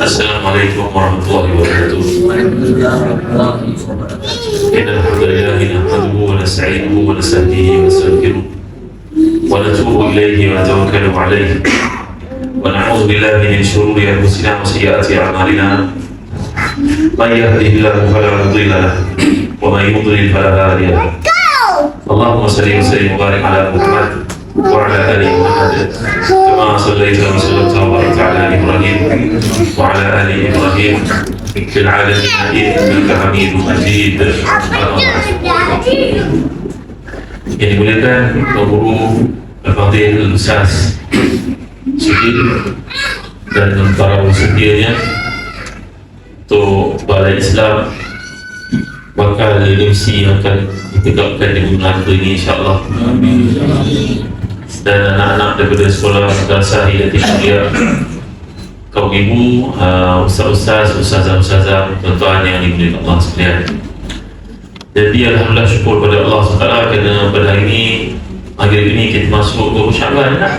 Assalamualaikum warahmatullahi wabarakatuh. Innal hamdalillah nahmaduhu wa nasta'inuhu wa nastahdihi wa nastaghfiruh wa natubu ilayhi wa natawakkalu alayhi wa na'udzu billahi min shururi anfusina wa sayyiati a'malina. Man yahdihillahu fala mudilla lahu wa man yudlil fala hadiya lahu. Allahumma shalli wa sallim wa barik ala Muhammad wa ala ali Muhammad kama shallaita wa sallamta wa barakta ala Ibrahim wa ala ali Ibrahim fil alamin innaka Hamidum Majid. Yang dimuliakan Guru Al-Fadhil Ustaz Sudin dan para setianya untuk Balai Islam bakal MC yang akan ditegakkan di bulan ini, insyaAllah. Dan anak-anak daripada sekolah madrasah Hidayatul Mulia, kaum ibu, ustaz-ustaz, ustazah-ustazah, tuan-tuan yang dimuliakan Allah sekalian. Jadi alhamdulillah, syukur pada Allah SWT kerana pada hari ini, maghrib ini kita masuk ke Syaban tak?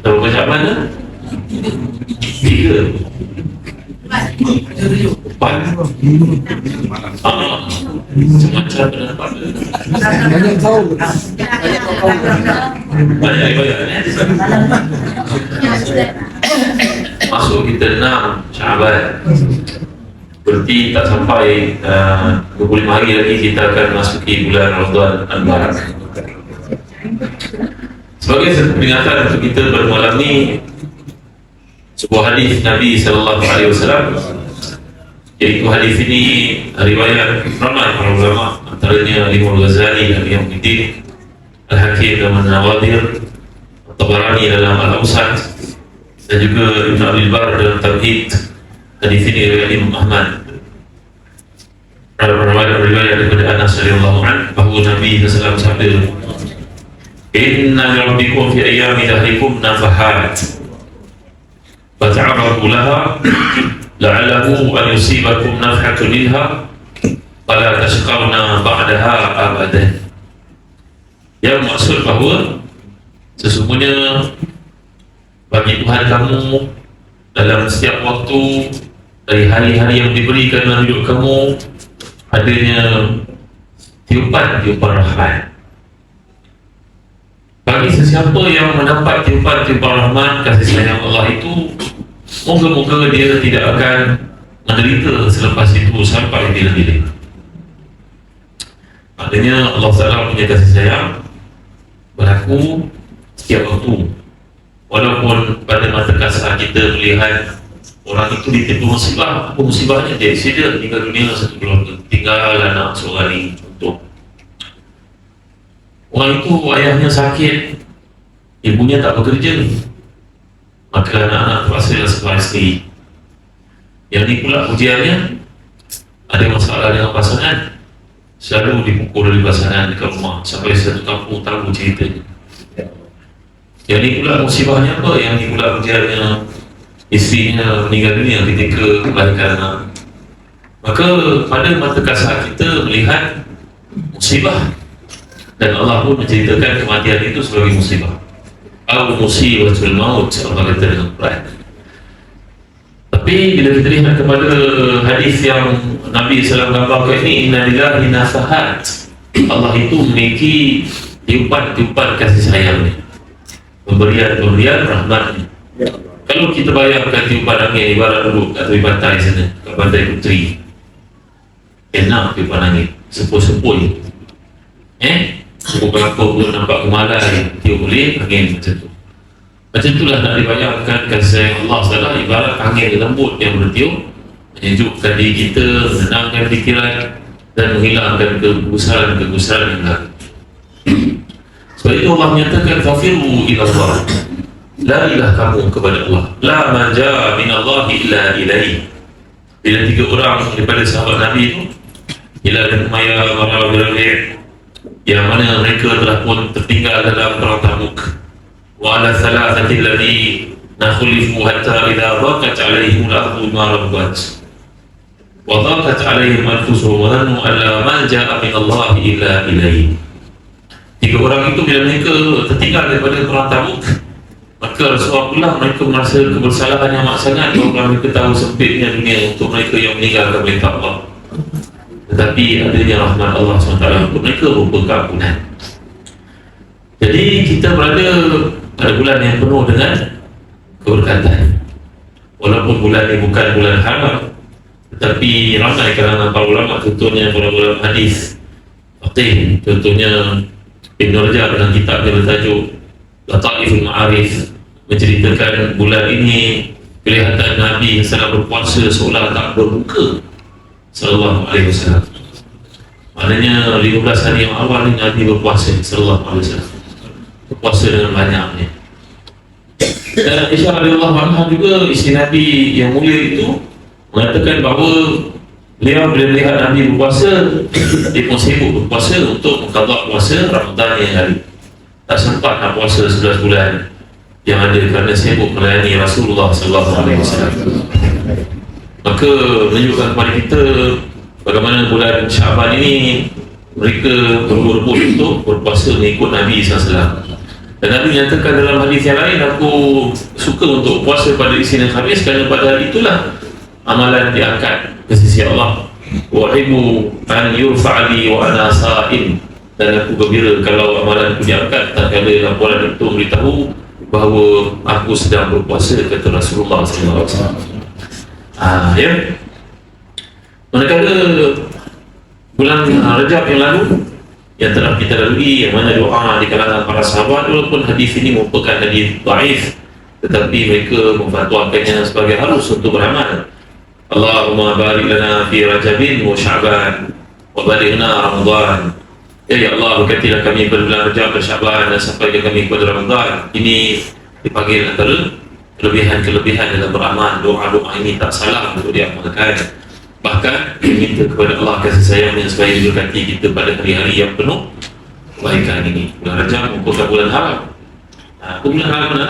Tahu ke Syaban tak? 3 macam banyak tahu banyak ibadat masuk kita 6 Syaban, berarti tak sampai 25 hari lagi kita akan masuki bulan Ramadan Al-Mubarak. Sebagai satu peringatan untuk kita pada malam ni, sebuah hadis Nabi sallallahu alaihi wasallam, iaitu hadis ini riwayat ramai para ulama, antaranya Imam Ghazali dalam Al-Mu'min, Al-Hakim dalam An-Nawadir, At-Tabarani dalam Al-Awsat, dan juga Ibn Abdul Bar dalam Tamhid. Hadis ini riwayat Imam Ahmad. Riwayat daripada Anas radhiyallahu anhu bahawa Nabi sallallahu alaihi wasallam bersabda, "Inna rabbikum fi ayyami dahrikum nafahat fata'arradu laha la'allahu an yusibakum nafhatun minha fala tashqawna ba'daha abadan." Yang maksud bahawa sesungguhnya bagi Tuhan kamu dalam setiap waktu dari hari-hari yang diberikan dalam hidup kamu adanya tiupan-tiupan rahmat. Bagi sesiapa yang mendapat tiupan-tiupan rahmat kasih sayang Allah itu, moga-moga dia tidak akan menderita selepas itu sampai bila-bila. Maknanya Allah SWT punya kasih sayang berlaku setiap waktu. Walaupun pada mata kasar kita melihat orang itu ditimpa musibah, apa musibahnya? Dia accident, tinggal dunia satu keluarga, tinggal anak seorang ni, contoh. Orang itu ayahnya sakit, ibunya tak bekerja, maka anak-anak terpaksa sekolah isteri. Yang ni pula ujiannya, ada masalah dengan pasangan, selalu dipukul oleh pasangan dekat rumah, sampai satu kampung tahu ceritanya. Yang ni pula musibahnya apa? Yang ni pula ujiannya, isterinya meninggal dunia ketika melahirkan anak. Maka pada mata kasar kita melihat musibah, dan Allah pun menceritakan kematian itu sebagai musibah. Al-musibatul maut, Allah kata dalam Quran. Tapi bila kita lihat kepada hadis yang Nabi SAW gambarkan ini, inna lillahi nafahat, Allah itu memiliki tiupan-tiupan kasih sayangnya, pemberian-pemberian rahmatnya. Kalau kita bayangkan tiupan angin ibarat duduk kat tepi pantai sana, kat pantai Puteri, enak tiupan angin, sepoi-sepoi, beberapa pun nampak kemalai, tiup boleh angin macam tu. Macam itulah nak dibayangkan kasih sayang Allah SWT ibarat angin lembut yang bertiup, menyejukkan diri kita, menenangkan fikiran dan menghilangkan kegusaran-kegusaran yang lalu. Sebab itu Allah menyatakan fafiru ila Allah, larilah kamu kepada Allah, la manja minallahi illa ilaihi. Bila 3 orang daripada sahabat Nabi itu, Hilal dan Umayyah, Marah bin Rabi', yang mana mereka telah pun tertinggal dalam perang Tabuk, wa ala thalathati alladhi nakhulifu hatta idza dhaqat alaihim al-ardu bima rahabat wa dhaqat alaihim anfusuhum wa dhannu an la malja'a min Allah illa ilaihi. 3 orang itu bila mereka tertinggal daripada perang Tabuk, Maka Rasulullah pula mereka merasa kebersalahan yang amat sangat bahawa mereka tahu sempitnya dunia untuk mereka yang meninggalkan perintah Allah. Tetapi adanya rahmat Allah SWT untuk mereka berupa keampunan. Jadi kita berada pada bulan yang penuh dengan keberkatan. Walaupun bulan ini bukan bulan haram, tetapi ramai kalangan para ulama, contohnya para ulama hadis, faqih, contohnya Ibn Rajab dalam kitabnya bertajuk Lataiful Ma'arif, menceritakan bulan ini kelihatan Nabi sedang berpuasa seolah tak berbuka sallallahu alaihi wasallam. Maknanya 15 hari yang awal ni Nabi berpuasa sallallahu alaihi wasallam, berpuasa dengan banyaknya. Dan Aisyah radhiyallahu anha juga, isteri Nabi yang mulia itu, mengatakan bahawa beliau bila melihat Nabi berpuasa, dia pun sibuk berpuasa untuk mengqadha puasa Ramadan yang hari. Tak sempat nak puasa 11 bulan yang ada kerana sibuk melayani Rasulullah sallallahu alaihi wasallam. Maka menunjukkan kepada kita bagaimana bulan Syaban ini mereka berebut untuk berpuasa mengikut Nabi SAW. Dan Nabi menyatakan dalam hadis yang lain, aku suka untuk puasa pada Isnin dan Khamis kerana pada hari itulah amalan diangkat ke sisi Allah. Wa uhibbu an yurfa'ali wa ana sha'im, dan aku gembira kalau amalan aku diangkat tak kala laporan itu beritahu bahawa aku sedang berpuasa, kata Rasulullah SAW. Ya. Manakala bulan Rajab yang lalu yang telah kita lalui, yang mana doa di kalangan para sahabat, walaupun hadis ini merupakan hadis dhaif, tetapi mereka memfatwakannya sebagai harus untuk beramal. Allahumma barik lana fi Rajabin wa Sya'ban wa balighna Ramadan. Ya Allah, berkatilah kami pada bulan Rajab dan Sya'ban dan sampai kami kepada Ramadan. Ini dipanggil antara kelebihan-kelebihan dalam beramal. Doa-doa ini tak salah untuk diamalkan. Bahkan minta kepada Allah kasih sayangnya supaya diberkati kita pada hari-hari yang penuh kebaikan ini. Bulan Rajab merupakan bulan haram. Bulan haram mana?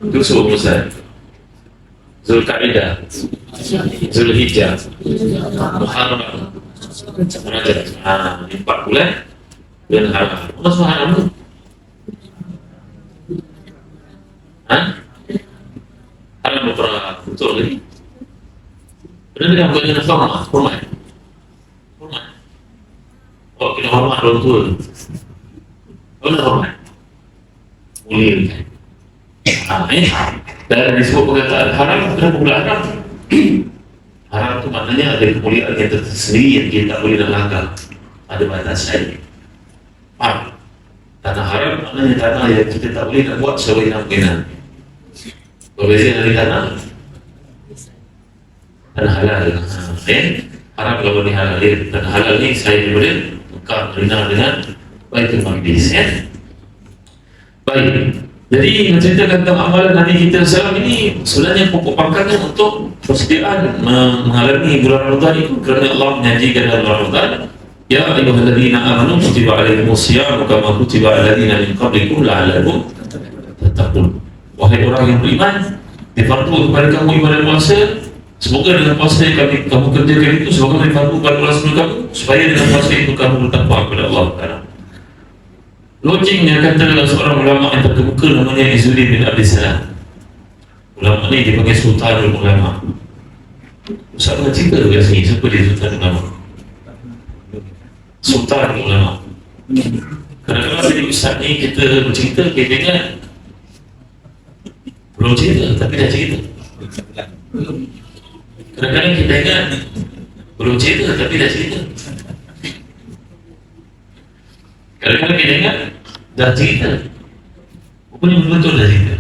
Itu sebut Musa, Zulkaidah, Zulhijjah, Muharram, Rajab. 4 bulan bulan haram. Masuk haram tu? Haram berapa betul lagi? Benar-benar bukan dengan hormat. Oh, kita hormat orang tua. Benar hormat. Mulia. Dan disebut perkataan haram, kenapa pula haram? Haram itu maknanya ada kemuliaan yang tersendiri yang kita tak boleh nak langgar. Ada batasan. Faham? Tanah haram maknanya tanah yang kita tak boleh nak buat sewenang-wenang. Berbeza dari tanah halal. Haram kalau boleh halal. Tanah halal ni saya daripada Mekah, Madinah dengan Baitul Maqdis. Baik. Jadi menceritakan tentang amalan Nabi kita sekarang ini sebenarnya pokok pangkalnya untuk persediaan mengalami bulan Ramadan itu, kerana Allah menjanjikan dalam Ramadan, ya ayyuhalladzina amanu kutiba alaikumusiyam kama kutiba alal ladzina min qablikum la'allakum tattaqun. Wahai orang yang beriman, difardu kepada kamu ibadah puasa. Semoga dengan puasa yang kamu kerjakan itu, semoga difardu kepada orang sebelum kamu, supaya dengan puasa itu kamu bertakwa kepada Allah Taala. Logiknya kata seorang ulama yang terkemuka namanya Izzuddin bin Abdul Salam. Ulama ni dipanggil Sultan Ulama. Ustaz nak cerita dekat sini, siapa dia Sultan Ulama? Sultan Ulama. Kadang-kadang jadi Ustaz ni kita bercerita, kita ingat belum cerita, tapi dah cerita. Kadang-kadang kita ingat belum cerita, tapi dah cerita. Kadang-kadang kita ingat dah cerita, rupanya betul dah cerita.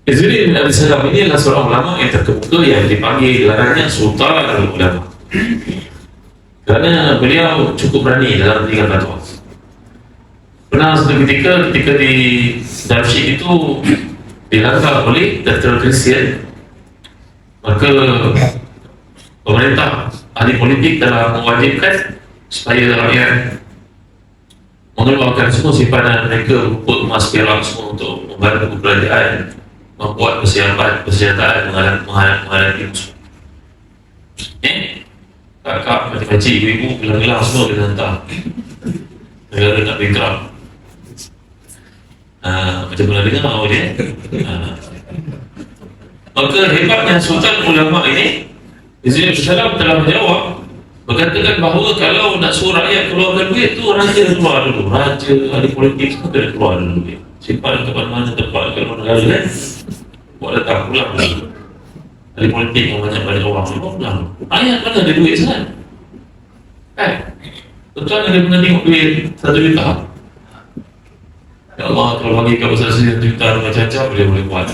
Izzuddin bin Abdul Salam ini adalah seorang ulama yang terkemuka yang dipanggil gelarnya Sultan Ulama, kerana beliau cukup berani dalam memberikan fatwa. Pernah satu ketika di Darmstadt itu dilanggar oleh Dr. Christian, maka pemerintah, ahli politik telah mewajibkan supaya rakyat mengeluarkan semua simpanan mereka berupa emas, perak semua untuk membantu kerajaan membuat persenjataan menghadapi musuh. Kakak, makcik-makcik, ibu-ibu, gelang-gelang semua kita hantar. negara nak bankrupt. Macam mana dengar dia? Maka hebatnya Sultan Ulama ini Izzuddin Salam telah menjawab, berkatakan bahawa kalau nak suruh rakyat keluarkan duit tu, raja keluar dulu, raja, ahli politik semua kena keluar dulu duit, simpan ke mana tempat kalau negara kan, buat datang pulang dulu. Ahli politik yang banyak orang semua pulang. Rakyat mana ada duit sangat? Kan? Tuan ada pernah tengok duit 1 juta? Ya Allah, kalau bagi kat besar 1 juta macam-macam boleh buat.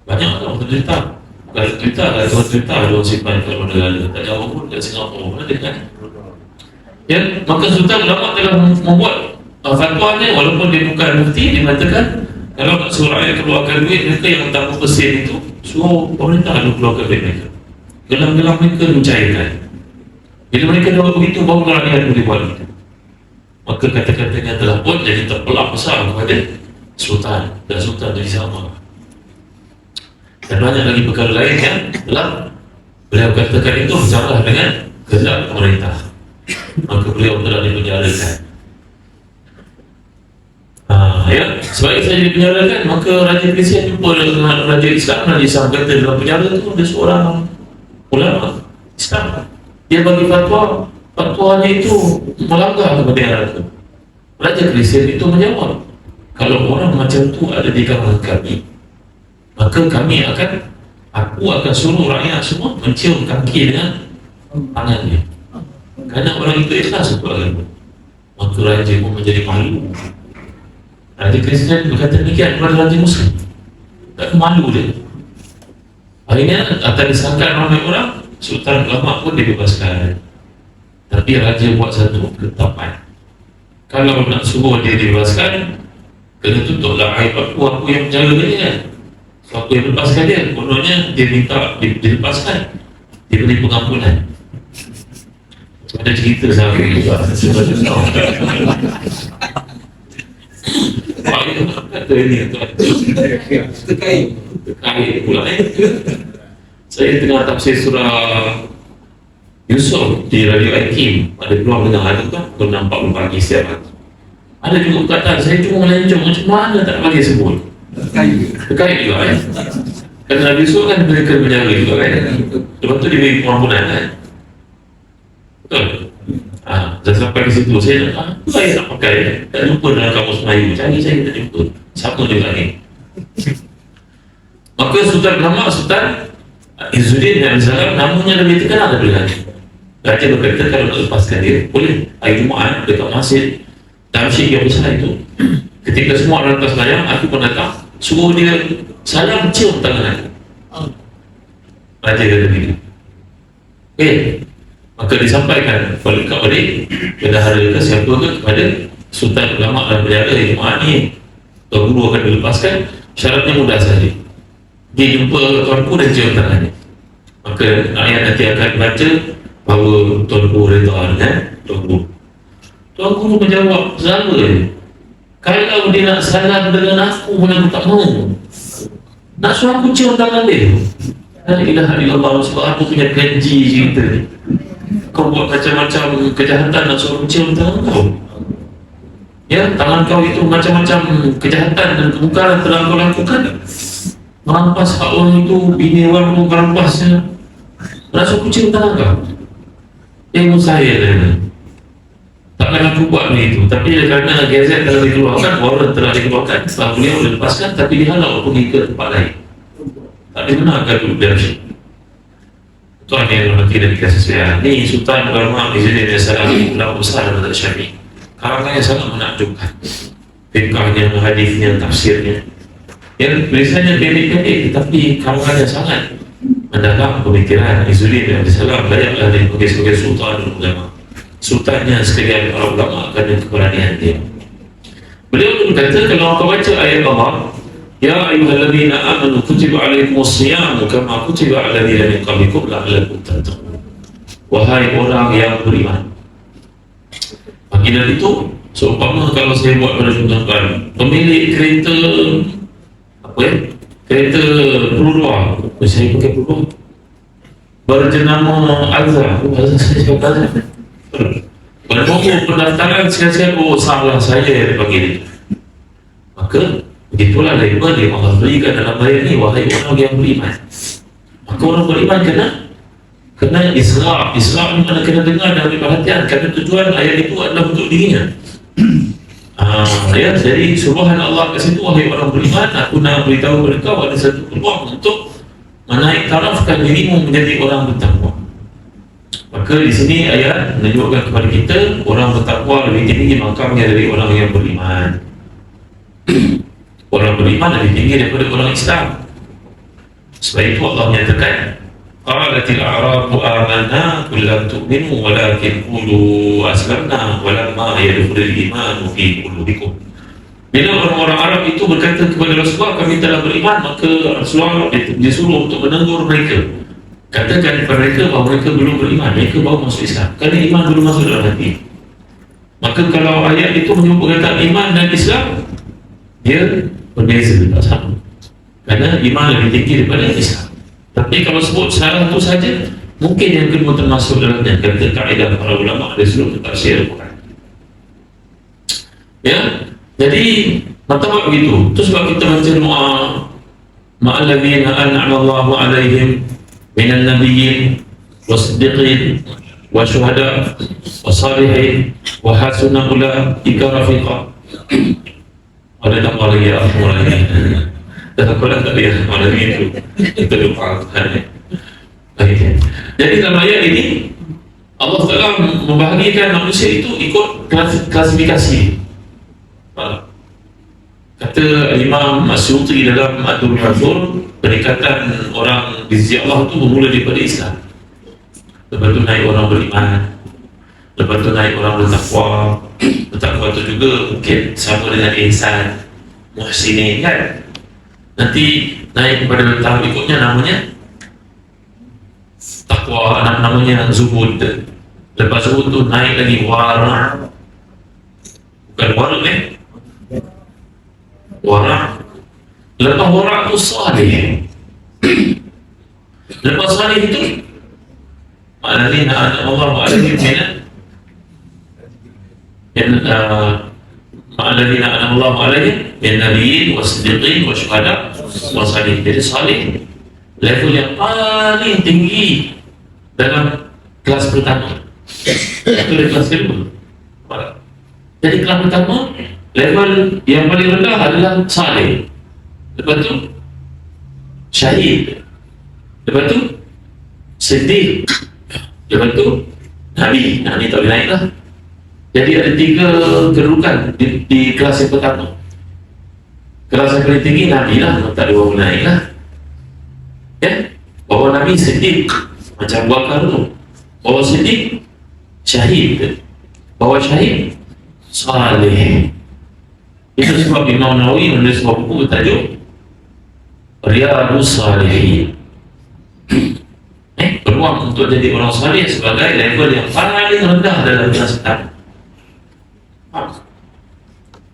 Banyak tau 1 juta. Bukan 1 juta, kalau 1 juta ada orang simpan kat luar negara. Tak jauh pun kat Singapura. Mana dia kan? Ya, maka Sultan Ulama telah membuat fatwa ni, walaupun dia bukan mufti, dia mengatakan kalau nak suruh rakyat keluarkan duit, mereka yang tak berpesin itu suruh pemerintah ada keluarkan duit mereka. Gelang-gelang mereka dicairkan. Bila mereka dah begitu, baru rakyat boleh buat itu. Maka kata-katanya telah pun jadi terpelak besar kepada Sultan, dan Sultan jadi sama. Dan banyak lagi perkara lain yang telah beliau katakan itu bersalah dengan kehendak pemerintah. Maka beliau telah dipenjarakan. Ya, sebagai saja dipenjarakan, maka Raja Kristian jumpa dengan Raja Islam. Raja Islam kata dalam penjara itu ada seorang ulama Islam. Dia bagi fatwa, fatwanya itu melanggar kebenaran itu. Raja Kristian itu menjawab, kalau orang macam itu ada di kalangan kami, maka kami aku akan suruh rakyat semua mencium kaki dengan tangan dia, kerana orang itu ikhlas untuk agama. Maka raja pun menjadi malu. Raja Kristian berkata demikian kepada Raja Muslim, tak malu dia. Akhirnya atas disangka ramai orang, Sultan Ulama pun dibebaskan. Tapi raja buat satu ketetapan, kalau nak suruh dia dibebaskan, kena tutuplah aib aku yang menjaga dia kan. So aku yang lepaskan dia, kononnya dia minta dilepaskan, diberi pengampunan. Ada cerita saya juga. Pak itu kata ini tuan. Terkait pula Saya tengah tafsir surah Yusuf di Radio Hakim, ada keluar dengan hari tu pukul 6.40 pagi setiap hari. Ada juga perkataan, saya cuma melencong macam mana tak bagi sebut. Terkait juga kan. Kerana Nabi Yusuf kan mereka penjaga juga kan. Lepas tu dia beri pengampunan kan. Betul? Dan sampai di situ saya nak pakai, tak jumpa dalam kamus Melayu, cari saya tak jumpa. Sama juga ni. Maka Sultan Ulama, Sultan Izzuddin dan Salam, namanya lebih terkenal daripada Raja berkata kalau nak lepaskan dia, boleh. Hari Jumaat dekat masjid Tamsyik yang besar itu, ketika semua orang atas layang, aku pun datang, suruh dia salam cium tangan aku. Raja kata begitu. Maka disampaikan kepada bendahara ke siapa ke kepada Sultan Ulama dan penjara di Jumaat ni, Tuan Guru akan dilepaskan. Syaratnya mudah saja, dia jumpa Tuan Guru dan cium tangannya. Maka ayat nanti akan baca bahawa Tuan Guru reda dengan Tuan Guru. Tuan Guru menjawab sama dia, kalau dia nak salam dengan aku pun aku tak mau. Nak suruh aku cium tangan dia, la ilaha illallah. Sebab aku punya janji cerita ni, kau buat macam-macam kejahatan nak suruh cium tangan kau. Ya, tangan kau itu macam-macam kejahatan dan kemungkaran telah kau lakukan. Merampas hak orang itu, bini orang itu merampasnya. Nak suruh cium tangan kau. Ilmu saya dia takkan aku buat begitu. Tapi kerana gazet telah dikeluarkan, warrant telah dikeluarkan, setelah beliau dilepaskan, tapi dihalau pergi ke tempat lain. Tak dibenarkan duduk dari situ. Tuan yang berhenti dari kasih saya. Ni Sultan Ulama Izzuddin Salam, ulama besar dalam mazhab Syafi'i. Karangannya sangat menakjubkan. Fiqahnya, hadisnya, tafsirnya. Yang tulisannya pendek-pendek, tetapi karangannya sangat mendalam pemikiran Izzuddin Salam. Layaklah dia sebagai Sultan Ulama. Sultannya sekalian para ulama kerana keberanian dia. Beliau pun kata, kalau kau baca ayat Allah, ya ayyuhalladzina amanu kutiba alaikumusyiyamu kama kutiba alal ladzina min qablikum la'allakum tattaqun. Wahai orang yang beriman. Panggilan itu seumpama kalau saya buat pada tuan-tuan, pemilik kereta kereta pelurua, saya pakai pelurua berjenama Azra. Azra saya cakap Azra nombor pendaftaran sekali-sekali, oh salah saya dia panggil dia. Maka begitulah label yang Allah berikan dalam ayat ni, wahai orang yang beriman. Maka orang beriman kena Islam ni mana kena dengar dan ambil perhatian, kerana tujuan ayat itu adalah untuk dirinya. Ya, jadi suruhan Allah kat situ, wahai orang beriman, aku nak beritahu kepada kau ada satu peluang untuk menaik tarafkan dirimu menjadi orang bertakwa. Maka di sini ayat menunjukkan kepada kita orang bertakwa lebih tinggi makamnya dari orang yang beriman. Orang beriman lebih tinggi daripada orang Islam. Sebab itu Allah menyatakan, qalatil a'rabu amanna qul lam tu'minu walakin qulu aslamna walamma yadkhulul imanu fi qulubikum. Bila orang-orang Arab itu berkata kepada Rasulullah, kami telah beriman, maka Rasulullah disuruh untuk menegur mereka, katakan kepada mereka bahawa mereka belum beriman, mereka baru masuk Islam, kerana iman belum masuk dalam hati. Maka kalau ayat itu menyebut kata iman dan Islam, dia berbeza, tak sama, kerana iman lebih tinggi daripada Islam. Tapi kalau sebut salah itu saja, mungkin yang kedua termasuk dalamnya, kata kaedah para ulama ada seluruh tafsir Al-Quran. Ya, jadi martabat begitu. Itu sebab kita baca doa ma'alladzina an'ama Allahu 'alaihim minan nabiyyin wasiddiqin wasyuhada wasalihin wa hasuna ulaika rafiqa. Ada nama lagi apa lagi? Dan aku dah tak lihat mana itu. Itu doa Tuhan. Baik. Jadi dalam ayat ini Allah Taala membahagikan manusia itu ikut klasifikasi. Kata Imam Asyuti dalam Ad-Durrul Mansur, peningkatan orang di sisi Allah itu bermula daripada Islam. Lepas tu naik orang beriman, lepas tu naik orang bertakwa. Bertakwa itu juga mungkin sama dengan ihsan, muhsinin kan. Nanti naik kepada tahap berikutnya namanya takwa, namanya zuhud. Lepas zuhud tu naik lagi wara'. Bukan wara' wara'. Lepas wara' tu salih. Lepas salih itu ma'aladzina an'ama Allahu 'alaihim ma'aladzina an'ama Allahu 'alaihim min nabiyyin wasiddiqin wasyuhada wasalihin. Jadi salih level yang paling tinggi dalam kelas pertama. Itu kelas kedua. Jadi kelas pertama, level yang paling rendah adalah salih. Lepas tu syahid. Lepas tu siddiq. Lepas tu nabi. Nah, ni tak boleh naik lah. Jadi ada 3 kedudukan di kelas yang pertama. Kelas yang paling tinggi nabi lah, tak ada orang naik lah. Ya, bawa nabi siddiq macam Bakar tu. Bawa siddiq syahid. Bawa syahid salih. Itu sebab Imam Nawawi menulis sebuah buku bertajuk Riyadhus Shalihin. Peluang untuk jadi orang salih sebagai level yang paling rendah dalam kelas pertama.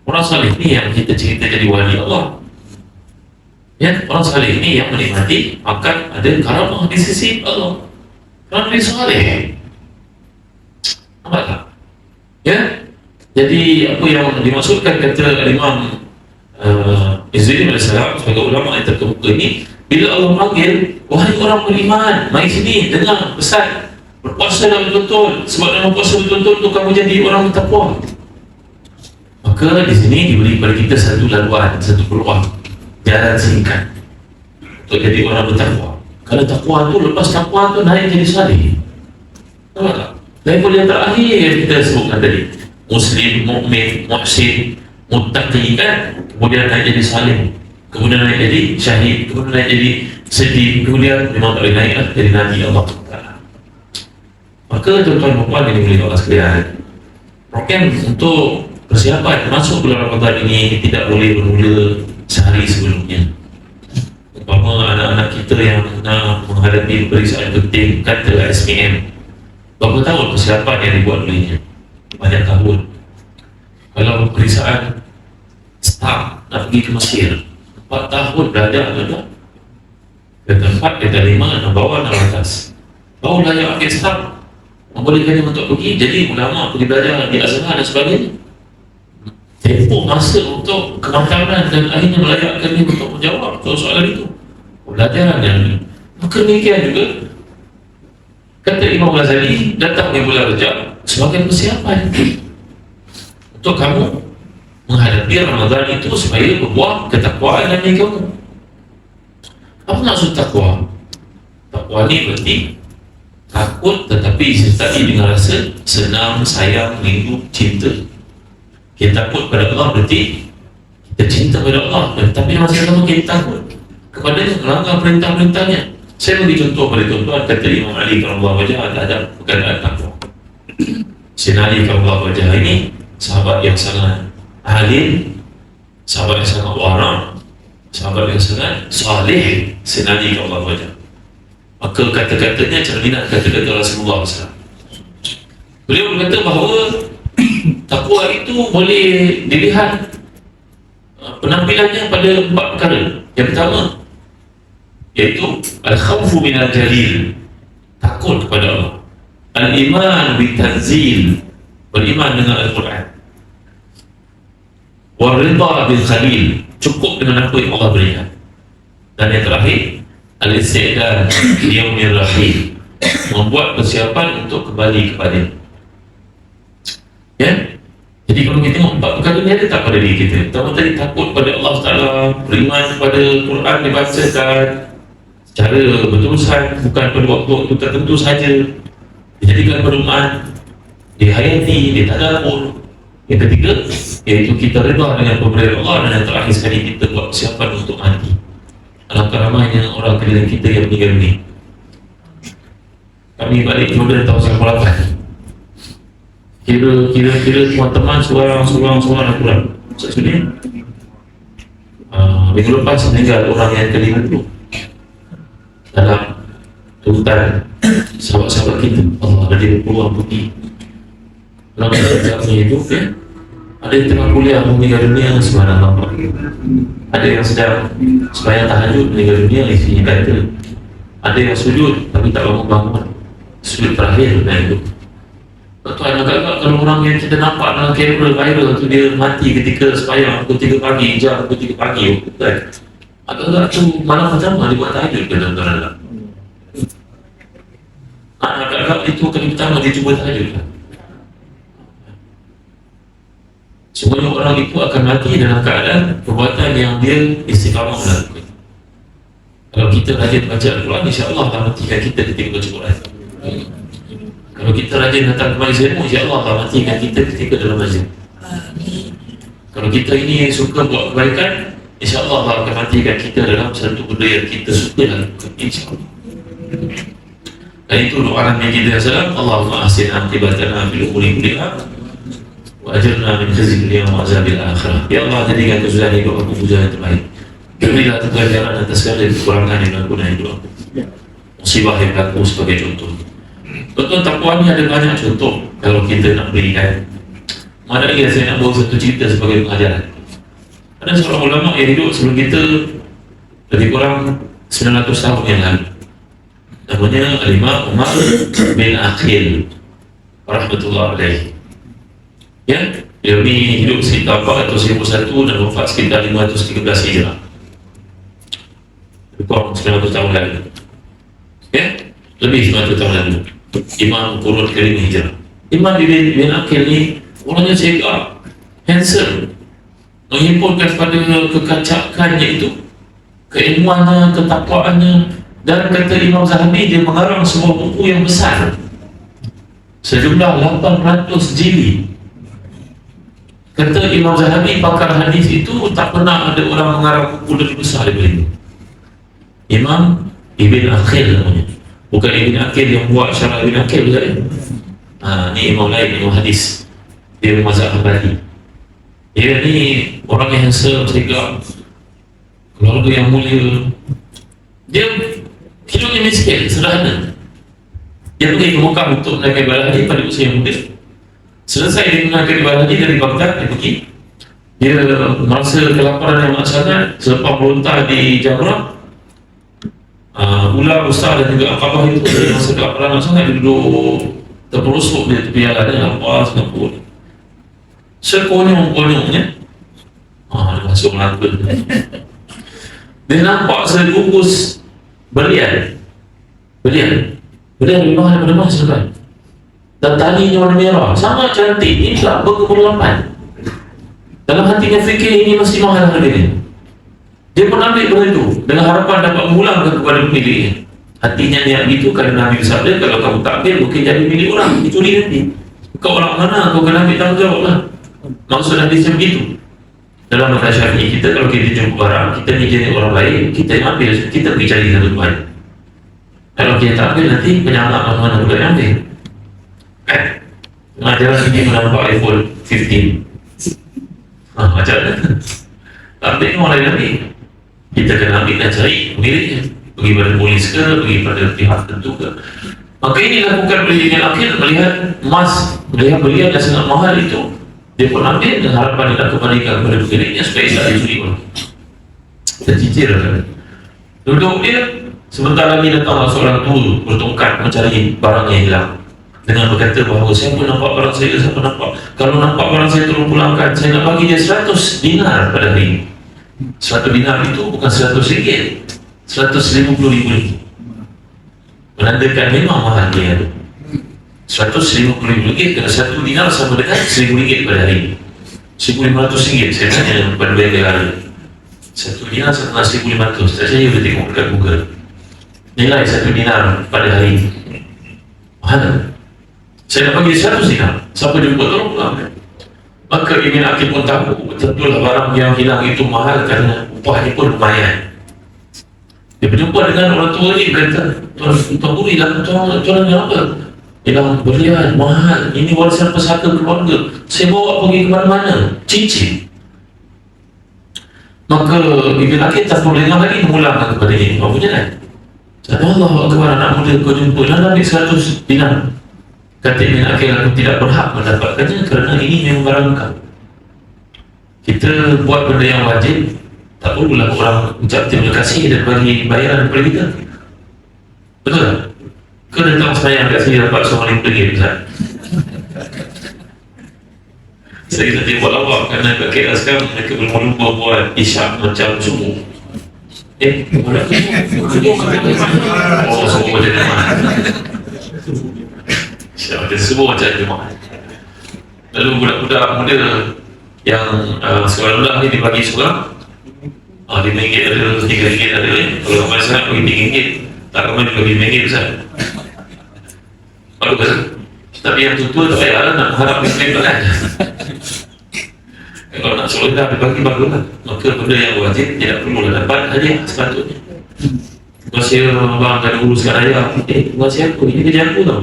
Orang salih ni yang kita cerita jadi wali Allah. Ya, orang salih ni yang menikmati akan ada karamah di sisi Allah. Kerana dia salih. Nampak tak? Ya. Jadi apa yang dimaksudkan kata Imam Izzuddin AS sebagai ulama yang terkemuka ini, bila Allah panggil, wahai orang beriman, mari sini, dengar pesan, berpuasa betul-betul, sebab dalam puasa betul-betul tu kamu jadi orang bertakwa. Maka di sini diberi kepada kita satu laluan, satu peluang, jalan singkat untuk jadi orang bertakwa. Kalau takwa tu, lepas takwa tu naik jadi salih. Nampak tak? Level yang terakhir yang kita sebutkan tadi, Muslim, mukmin, muhsin, muttaqi kan, kemudian naik jadi salih, kemudian naik jadi syahid, kemudian naik jadi sedih, kemudian memang tak boleh naik lah jadi Nabi Allah. Maka tuan-tuan dan puan yang dimiliki Allah sekalian, program untuk persiapan masuk bulan Ramadan ini tidak boleh bermula sehari sebelumnya. Umpama anak-anak kita yang nak menghadapi peperiksaan penting, kata SPM, berapa tahun persiapan yang dibuat olehnya? Banyak tahun. Kalau peperiksaan staf nak pergi ke Mesir, 4 tahun dah ada tak? Kata 4, kata 5, nak bawa, nak atas. Baru layak ambil staf. membolehkan dia untuk pergi. Jadi ulama pergi belajar di Azhar dan sebagainya, tempoh masa untuk kematangan dan akhirnya melayakkan dia untuk menjawab soalan itu, pelajaran yang maka demikian juga kata Imam Ghazali, datang di bulan Rajab sebagai persiapan untuk kamu menghadapi Ramadan itu supaya berbuah ketakwaan dalam diri kamu. Apa maksud takwa? Takwa ni berarti takut tetapi disertai dengan rasa senang, sayang, rindu, cinta. Kita takut pada Allah berarti kita cinta pada Allah, tetapi masa sama kita takut kepadanya, melanggar perintah-perintahnya. Saya bagi contoh pada tuan-tuan, kata Imam Ali Karamullah Wajah terhadap perkataan takwa. Sayyidina Ali Karamullah Wajah ini sahabat yang sangat alim, sahabat yang sangat wara, sahabat yang sangat salih. Sayyidina Ali Karamullah Wajah, maka kata-katanya cerminan kata-kata Rasulullah SAW. Beliau berkata bahawa takwa itu boleh dilihat penampilannya pada 4 perkara. Yang pertama iaitu al-khawfu minal jalil, takut kepada Allah. Al-iman bitanzil, beriman dengan Al-Quran. War-ridha bil khalil, cukup dengan apa yang Allah berikan. Dan yang terakhir al-isti'dad liyaumir rahim, membuat persiapan untuk kembali kepada. Ya. Jadi kalau kita tengok 4 perkara ni ada tak pada diri kita? Pertama tadi takut pada Allah Ta'ala, beriman kepada Quran dibacakan secara berterusan, bukan pada waktu-waktu tertentu saja, dijadikan perumahan, dihayati, ditadabbur. Yang ketiga iaitu kita redha dengan pemberian Allah. Dan yang terakhir sekali, kita buat persiapan untuk mati. Alangkah ramainya orang keliling kita yang meninggal ni. Kami balik Jordan tahun 98. Kira teman-teman seorang akurat. Maksudnya minggu lepas meninggal orang yang kelima dulu dalam hutan. Sahabat-sahabat kita, Allah ada di Pulau Putih. Dalam sejarahnya itu, ya, ada yang tengah kuliah meninggal dunia, subhanallah. Ada yang sedang sembahyang tahajud meninggal dunia, isinya kata. Ada yang sujud tapi tak bangun-bangun, sujud terakhir dan itu. Tuan, agak-agak kalau orang yang kita nampak dalam kamera viral tu dia mati ketika sembahyang pukul 3 pagi, jam pukul 3 pagi, kan? Agak-agak tu malam pertama dia buat tahajud ke tuan-tuan? Agak-agak itu kali pertama dia cuba tahajud kan? Semuanya orang itu akan mati dalam keadaan perbuatan yang dia istiqamah melakukan. Kalau kita rajin baca Al-Quran, insya-Allah akan matikan kita ketika baca Quran. Kalau kita rajin datang ke majlis ilmu, insya-Allah akan matikan kita ketika dalam majlis. Kalau kita ini suka buat kebaikan, insya-Allah akan matikan kita dalam satu benda yang kita suka lakukan, insya-Allah. Dan itu doa Nabi kita sallallahu alaihi wasallam, Allahumma ahsin aqibatana fil umuri kulliha wa ajirna min khizyil dunya wa azabil akhirah. Ya Allah, jadikan kesudahan hidup aku jalan terbaik. Berilah keganjaran atas segala kekurangan yang aku dan hidup aku. Musibah yang berlaku sebagai contoh. Betul, takwa ni ada banyak contoh kalau kita nak berikan. Mana lagi saya nak bawa satu cerita sebagai pengajaran. Ada seorang ulama yang hidup sebelum kita lebih kurang 900 tahun yang lalu. Namanya Al-Imam Umar bin Aqil rahmatullah alaih. Ya, dia ni hidup sekitar 401 dan wafat sekitar 513 Hijrah. Lebih kurang 900 tahun lalu. Ya, lebih 900 tahun lalu. Imam Qurun kelima Hijrah. Imam bin Aqil ni orangnya cekap, handsome, menghimpunkan pada kekacakannya itu, keilmuannya, ketakwaannya. Dan kata Imam Zahabi, dia mengarang sebuah buku yang besar sejumlah 800 jilid. Kata Imam Zahabi, pakar hadis itu tak pernah ada orang mengarang buku lebih besar daripada ini. Imam Ibn Aqil namanya. Bukan Ibn Aqil yang buat syarah Ibn Aqil, bukan? Ni imam lain, imam hadis. Dia mazhab Hambali. Dia ni orang yang handsome, tegak, keluarga yang mulia. Dia hidupnya miskin, sederhana. Dia pergi ke Mekah untuk menunaikan ibadah haji pada usia yang muda. Selesai dia menunaikan ibadah haji dari Baghdad, dia pergi. Dia merasa kelaparan yang amat sangat selepas melontah di Jamrah. Ular besar dan juga Aqabah itu, dia merasa kelaparan yang sangat. Dia duduk terperosok dia tepi jalan dia nampak Singapura ni. Sekonyong-konyongnya dia masuk Melaka. Dia nampak segugus belian lebih mahal daripada emas kan. Dan talinya warna merah, sangat cantik. Ini tak berkeperlapan. Dalam hatinya fikir ini masih mahal harganya. Dia pun ambil benda itu dengan harapan dapat memulangkan kepada pemiliknya. Hatinya niat gitu kerana Nabi bersabda, kalau kamu tak ambil mungkin jadi milik orang, dicuri nanti. Kau orang mana, kau kena ambil tanggungjawab lah. Maksud hadisnya begitu. Dalam mazhab Syafi'i kita, kalau kita jumpa barang, kita ni jenis orang lain, kita yang ambil, kita pergi cari satu tempat. Kalau kita tak ambil, nanti penyangka mana-mana juga yang ambil. Pengajaran ini menampak iPhone 15. Macam mana? Ambil orang lain ambil. Kita kena ambil dan cari pemiliknya. Pergi pada polis ke, pergi pada pihak tertentu ke. Maka ini dilakukan oleh Ibn Aqil, melihat emas, melihat belian yang sangat mahal itu. Dia pun ambil dan harapan dia nak kembalikan kepada pemiliknya supaya tak dicuri orang. Dan cicir kan. Duduk dia, sebentar lagi datang seorang tua bertongkat mencari barang yang hilang. Dengan berkata bahawa siapa nampak barang saya, siapa nampak. Kalau nampak barang saya tolong pulangkan, saya nak bagi dia 100 dinar pada hari ini. 100 dinar itu bukan 100 ringgit, 150,000. Menandakan memang mahal dia itu. 150,000 ringgit, kalau 1 dinar sama dengan 1,000 ringgit pada hari ini. 1,500 ringgit, saya tanya kepada bengkel hari. 1 dinar sama 1,500, saya boleh tengok dekat Google. Nilai 1 dinar pada hari ini. Mahal. Saya nak bagi 100 dinar. Siapa jumpa tolong pulang. Maka Ibn Aqil pun tahu betul-betul barang yang hilang itu mahal kerana upahnya pun lumayan. Dia berjumpa dengan orang tua ni, berkata, Tuan Guru hilang, tuan yang apa? Hilang berlian, mahal. Ini warisan pesaka keluarga. Saya bawa pergi ke mana-mana. Cincin. Maka Ibn Aqil tak boleh dengar lagi, memulangkan kepada dia. Apa jalan? Allah Akbar, anak muda kau jumpa dan ambil 100 dinar. Kata Ibn Aqil, aku tidak berhak mendapatkannya kerana ini memang barang kau. Kita buat benda yang wajib, tak perlulah orang ucap terima kasih dan bagi bayaran kepada kita. Betul tak? Kau datang sayang kat sini dapat RM50 Ustaz. Saya nanti buat lawak kerana kat KL sekarang mereka berlumba buat isyak macam subuh. Oh, semua macam jemaah. Dia semua macam jemaah. Lalu budak-budak muda yang sekolah ni dibagi seorang RM5 ada, RM3 ada. Kalau ramai sangat bagi RM3, tak ramai bagi RM5 Ustaz. Bagus kan? Tapi yang tua tak payah lah nak harap RM5 kan. Kalau nak suruh dah dibagi bagus lah. Maka benda yang wajib tidak perlu lah dapat hadiah sepatutnya. Terima kasih abang kena uruskan ayah. Terima kasih aku, ini kerja aku tau.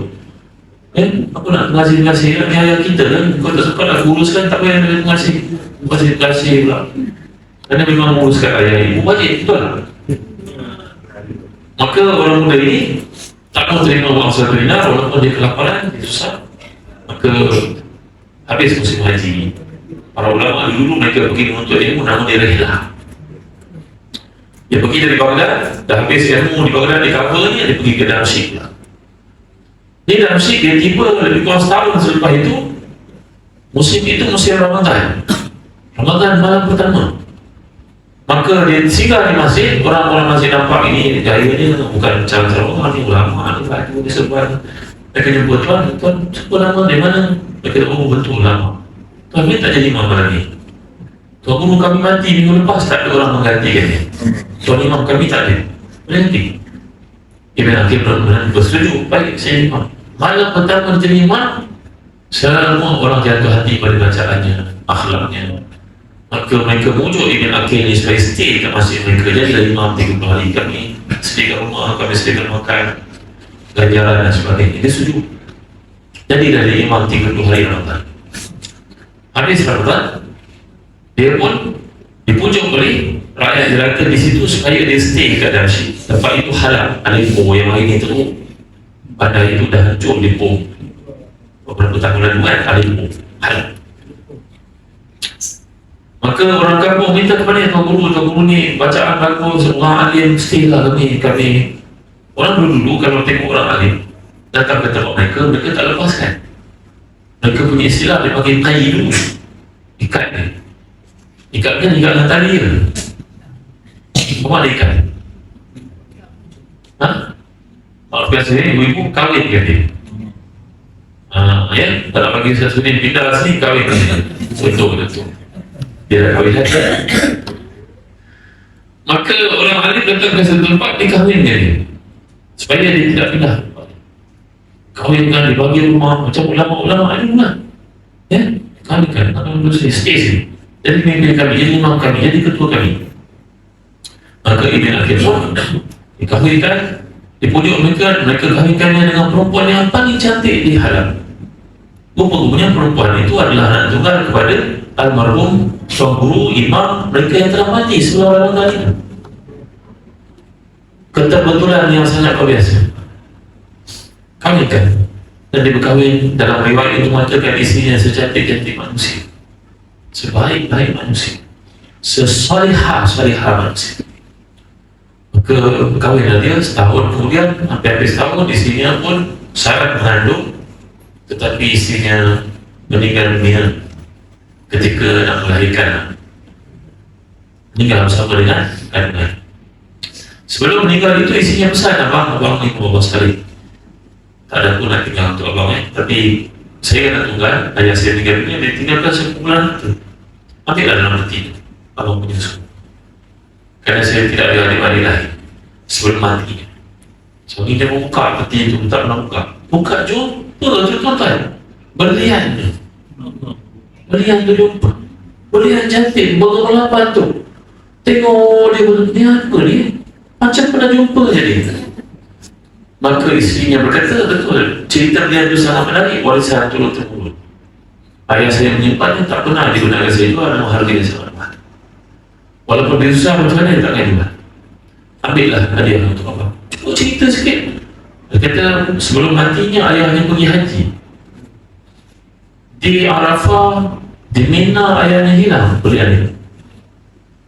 Aku nak terima kasih ni ayah kita kan. Kau tak suka nak uruskan, tak payah terima kasih. Terima kasih pula. Kerana memang menguruskan ayah ibu wajib, betul tak? Maka orang muda ini tak mahu terima uang 1 dinar walaupun dia kelaparan, dia susah. Maka habis musim haji. Para ulama dulu mereka pergi menuntut ilmu, namun dia rela. Dia pergi dari Baghdad, dah habis ilmu di Baghdad, dia cover ni, dia pergi ke Damsyik. Di Damsyik dia tiba lebih kurang setahun selepas itu. Musim itu musim Ramadan. Ramadan malam pertama. Maka dia singgah di masjid, orang-orang masjid nampak ini gaya dia bukan cara-cara orang ni, ulama ni, baju dia sebar. Mereka jumpa, tuan, siapa nama dia mana? Mereka kata, oh betul lama. Tuan ni tak jadi imam malam ni. Tuan Guru kami mati minggu lepas, tak ada orang menggantikan dia. Tuan imam kami tak ada. Berhenti. Ibn Aqil bersetuju, baik saya imam. Malam pertama jadi imam, semua orang jatuh hati pada bacaannya, akhlaknya. Maka mereka mujuk Ibn Aqil ni supaya stay kat masjid mereka. Jadilah imam 30 hari kami sediakan rumah, kami sediakan makan, ganjaran dan sebagainya. Dia setuju. Jadilah dia imam 30 hari Ramadan. Habis Ramadan, dia pun dipujuk oleh rakyat jelata di situ supaya dia stay kat Damsyik. Tempat itu halal, ada Ipoh yang hari ni teruk. Bandar itu dah hancur di Ipoh. Beberapa tahun lalu kan, ada Ipoh halal. Maka orang kampung minta kepada Tuan Guru ni bacaan bagus, orang alim, stay lah kami. Orang dulu kalau tengok orang alim, datang ke tempat mereka, mereka tak lepaskan. Mereka punya istilah, dia panggil qaidu, ikat dia. Ikat dengan tali dia. Apa makna ikat? Kalau biasa ni, ibu-ibu kahwin ke dia? Ya, tak nak bagi saya sini pindah sini, kahwin ke dia. Betul. Dia dah kahwin lagi. Maka orang alim datang ke satu tempat, dia kahwinkan dia. Supaya dia tidak pindah. Kahwinkan, dibagi rumah, macam ulama-ulama alim lah. Ya, kahwinkan, tak perlu stay sini. Jadi pemimpin kami, jadi imam kami, jadi ketua kami. Maka Ibn Akhir pun dikahwinkan, dipujuk mereka kahwinkannya dengan perempuan yang paling cantik di halam. Rupanya perempuan itu adalah anak tunggal kepada almarhum tuan guru imam mereka yang telah mati sebelum orang kali. Keterbetulan yang sangat biasa. Kahwinkan, dan dia berkahwin. Dalam riwayat itu mengatakan isinya secantik-cantik manusia, sebaik-baik manusia, sesalihah manusia. Maka berkahwinlah dia. Setahun kemudian, hampir setahun, istrinya pun syarat mengandung, tetapi istrinya meninggal dunia ketika nak melahirkan. Meninggal bersama dengan kandungan. Sebelum meninggal itu istrinya pesan, abang ni bawa sekali, tak ada pun nak tinggal untuk abang tapi saya nak tunggal, ayah saya meninggal dunia, dia tinggalkan sekumpulan itu. Ambillah dalam hati itu abang punya suku, kerana saya tidak ada adik-adik lain sebelum mati. Suami dia buka peti itu, tak pernah buka jumpa tu tuan-tuan, berlian tu jumpa, berlian cantik, berapa tu. Tengok dia ni apa ni, macam pernah jumpa jadi. Maka isterinya berkata, betul, cerita berlian itu sangat menarik, warisan turun-temurun. Ayah saya menyimpannya, tak pernah digunakan saya jual, dan harganya sangat mahal. Walaupun dia susah macam mana, dia tak akan jual. Ambillah hadiah untuk abang. Cuba cerita sikit. Dia kata sebelum matinya ayahnya pergi haji. Di Arafah, di Mina, ayahnya hilang berlian itu.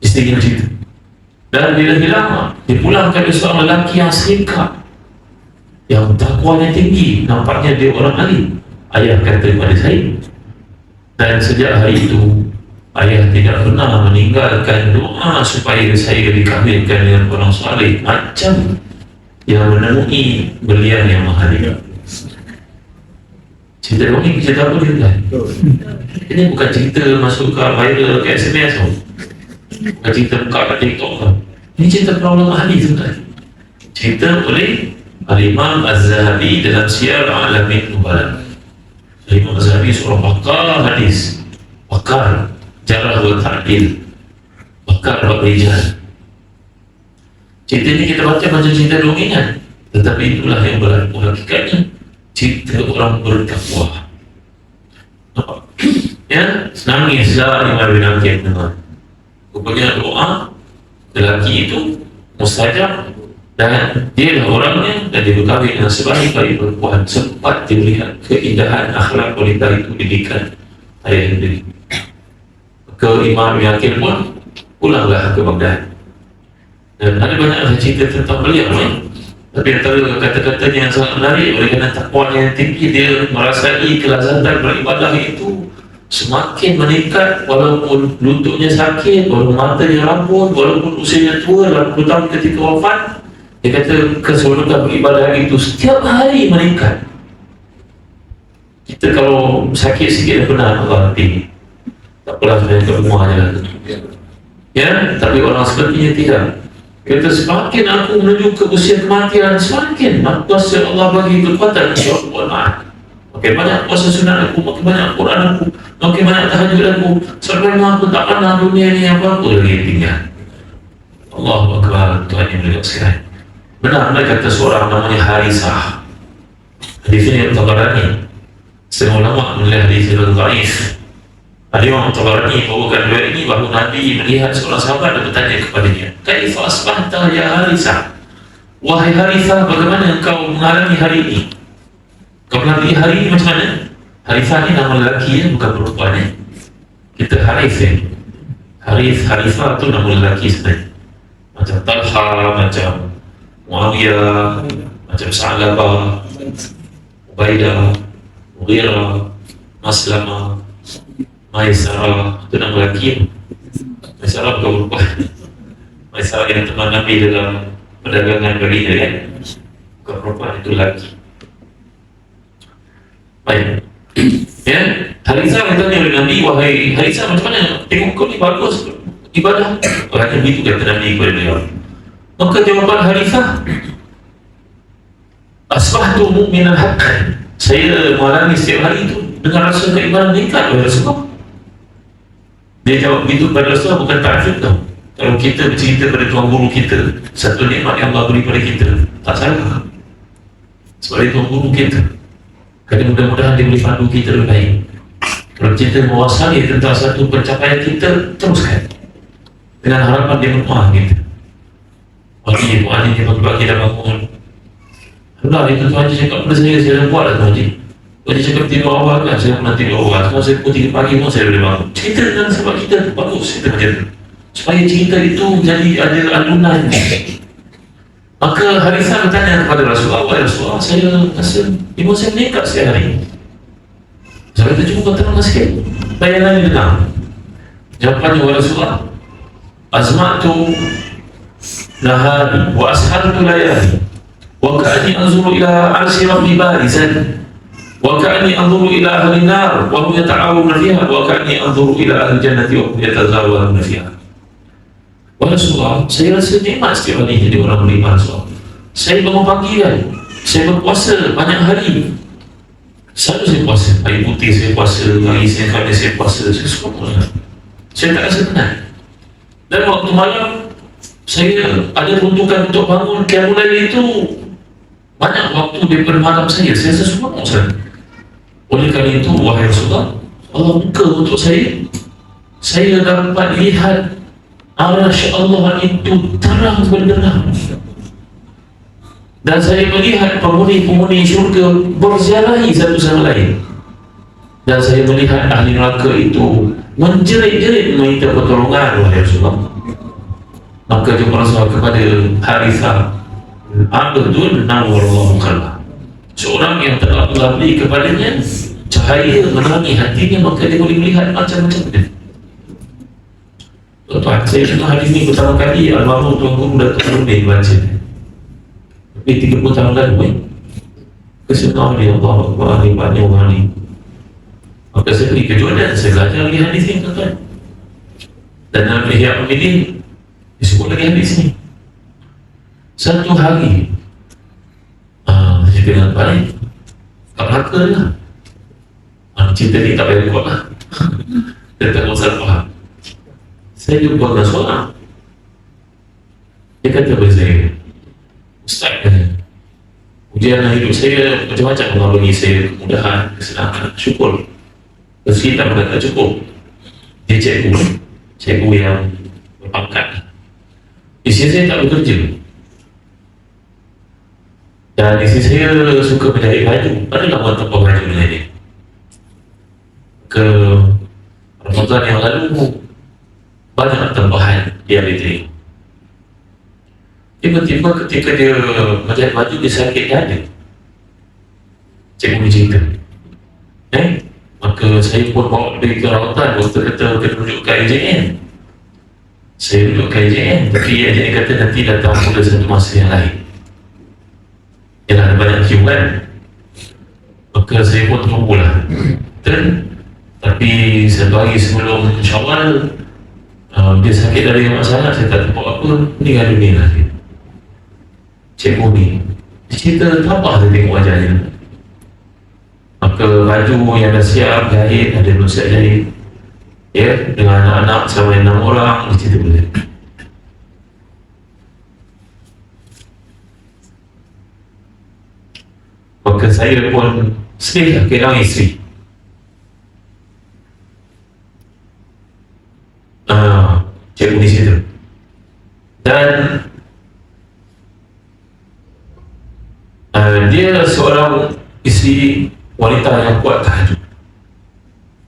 Isterinya cerita. Dan bila hilang, dipulangkan oleh seorang lelaki yang serika, yang takwanya tinggi, nampaknya dia orang alim. Ayah kata kepada saya, dan sejak hari itu ayah tidak pernah meninggalkan doa supaya saya dikahwinkan dengan orang saleh macam yang menemui berlian yang mahal ini. Cerita dongeng, cerita apa dia kan? Ini bukan cerita masuk ke viral ke SMS tau. Bukan cerita buka kat TikTok tau. Ini cerita para ulama hadis tu kan. Cerita oleh Al-Imam Az-Zahabi dalam Syiar A'lamin Nubala. Al-Imam Az-Zahabi seorang pakar hadis, pakar jarah wa ta'dil, pakar bab rijal. Cerita ini kita baca macam cerita dongengan, tetapi itulah yang berlaku hakikatnya, cerita orang bertakwa. Ya, nangislah Imam bin Akhir dengar. Rupanya doa lelaki itu mustajab, dan dia lah orangnya, dan dia berkahwin dengan sebaik-baik perempuan. Sempat dilihat keindahan akhlak wanita itu didikan ayah sendiri. Ke Imam bin Akhir pun pulanglah ke Baghdad. Dan ada banyak cerita tentang beliau tapi antara kata-katanya yang sangat menarik, oleh kerana takwanya yang tinggi, dia merasai kelazatan beribadah itu semakin meningkat walaupun lututnya sakit, walaupun matanya rabun, walaupun usianya tua 80 tahun ketika wafat. Dia kata keseronokan beribadah itu setiap hari meningkat. Kita kalau sakit sikit dah pernah Allah hati, tak apalah sebenarnya kat rumah je lah. Ya, tapi orang sepertinya tidak. Kata semakin aku menuju ke usia kematian, semakin kuasa Allah bagi kekuatan untuk buat maaf. Makin banyak puasa sunat aku, makin banyak Quran aku, makin banyak tahajud aku, sampai aku tak pernah dunia ni apa-apa lagi tinggal. Allahu Akbar. Tuhan yang mulia sekalian. Benar kata seorang namanya Harisah. Hadis ini Tabarani. Semua ulama menilai hadis ini dhaif. Ada Imam Tabarani bawakan riwayat ini bahawa Nabi melihat seorang sahabat dan bertanya kepadanya, "Kaifa asbahta ya Harisah?" Wahai Harisah, bagaimana engkau mengalami hari ini? Kau mengalami hari ini macam mana? Harisah ni nama lelaki ya, bukan perempuan ya. Kita Harith ya. Harisah tu nama lelaki sebenarnya. Macam Talha, macam Muawiyah, macam Sa'labah. Ubaidah, Mughirah, Maslamah, Maisarah, itu nama lelaki. Maisarah bukan perempuan. Maisarah yang teman Nabi dalam perdagangan baginya kan, bukan perempuan, itu lelaki. Baik. Ya, Haritha bertanya oleh Nabi, wahai Haritha, macam mana? Tengok kau ni bagus ibadah. Orangnya begitu kata Nabi kepada beliau. Maka jawapan Haritha, asbahtu mu'minan haqqan. Saya mengalami setiap hari itu dengan rasa keimanan meningkat oleh Rasulullah. Dia jawab begitu kepada Rasulullah, bukan takjub tau. Kalau kita bercerita pada tuan guru kita satu nikmat yang Allah beri pada kita, tak salah. Sebab dia tuan guru kita, kerana mudah-mudahan dia boleh pandu kita lebih baik. Kalau kita mewasali tentang satu pencapaian kita, teruskan dengan harapan dia mendoa kita. Wajib, wajib dia bagi-bagi dah bangun. Alhamdulillah, itu Tuan Haji cakap pada saya dah buat lah Tuan Haji. Tuan Haji cakap tidur awal kan, saya pernah tidur awal. Semua saya pukul 3 pagi pun saya boleh bangun. Cerita dengan sebab kita, bagus kita macam tu. Supaya cerita itu jadi ada alunan. Maka Haritha bertanya kepada Rasulullah, wahai Rasulullah, saya rasa ibu saya meningkat setiap hari. Saya kata, cuba kau terang sikit. Bayangan dia dengar. Jawapannya, wahai Rasulullah, azma'tu nahari wa ashartu layali wa ka'ani anzuru ila arsi rabbi barizan wa ka'ani anzuru ila ahli nar wa hum yata'awuna fiha wa ka'ani anzuru ila ahli jannati wa hum yatazawaruna fiha. Wahai Rasulullah, saya rasa nikmat setiap hari jadi orang beriman. Saya bangun pagi kan, saya berpuasa banyak hari. Selalu saya puasa, hari putih saya puasa, hari Isnin Khamis saya puasa, saya suka puasa. Saya tak rasa penat. Dan waktu malam saya ada peruntukan untuk bangun qiyamul lail itu banyak waktu daripada malam saya rasa semua Ustaz. Oleh kerana itu, wahai Rasulullah, Allah buka untuk saya dapat lihat arasy Allah itu terang benderang, dan saya melihat penghuni-penghuni syurga berziarahi satu sama lain, dan saya melihat ahli neraka itu menjerit-jerit meminta pertolongan, wahai Rasulullah. Maka jumpa Rasulullah kepada Haritha, Abdul Nawwarallahu qalbah, seorang yang telah Allah beri kepadanya cahaya menerangi hatinya, maka dia boleh melihat macam-macam benda. Tuan, saya dengar hadis ini pertama kali almarhum Tuan Guru Datuk Nurdin baca. Tapi 30 tahun lalu kesenangan dia, Allah Akbar, hebatnya orang ni. Maka saya beri kejualan, saya belajar lagi hadis ini tuan-tuan. Dan dalam Ihya Ulumuddin disebut lagi hadis ni. Satu hari saya dengan baik, tak melaka lah. Cerita ni tak payah buat lah. Dia tak usah faham. Saya jumpa dengan seorang, dia kata kepada saya, Ustaz, ujian hidup saya macam-macam Allah bagi saya kemudahan, kesenangan, syukur. Rezeki tak pernah tak cukup. Dia cikgu yang berpangkat. Isteri saya tak bekerja, dan isteri saya suka menjahit baju. Adalah orang tempat baju dengan dia. Ke Ramadan yang lalu banyak tambahan dia diterima. Tiba-tiba ketika dia menjahit baju, dia sakit dada. Cikgu cerita, maka saya pun bawa pergi ke rawatan. Doktor kata kena rujuk ke IJN. Saya rujuk ke IJN, tapi IJN kata nanti datang pada satu masa yang lain. Yalah, ada banyak queue kan. Maka saya pun tunggulah. Tapi satu hari sebelum Syawal, dia sakit dari masalah, saya tak tahu apa, meninggal dunia lah dia. Cikgu ni dia cerita apa saya tengok wajahnya. Maka baju yang dah siap jahit, ada belum siap jahit, ya, dengan anak-anak selama 6 orang, dia cerita benda. Maka saya pun sedih lah kehilangan isteri. Cikgu di situ, dan dia seorang isteri wanita yang kuat tahajud.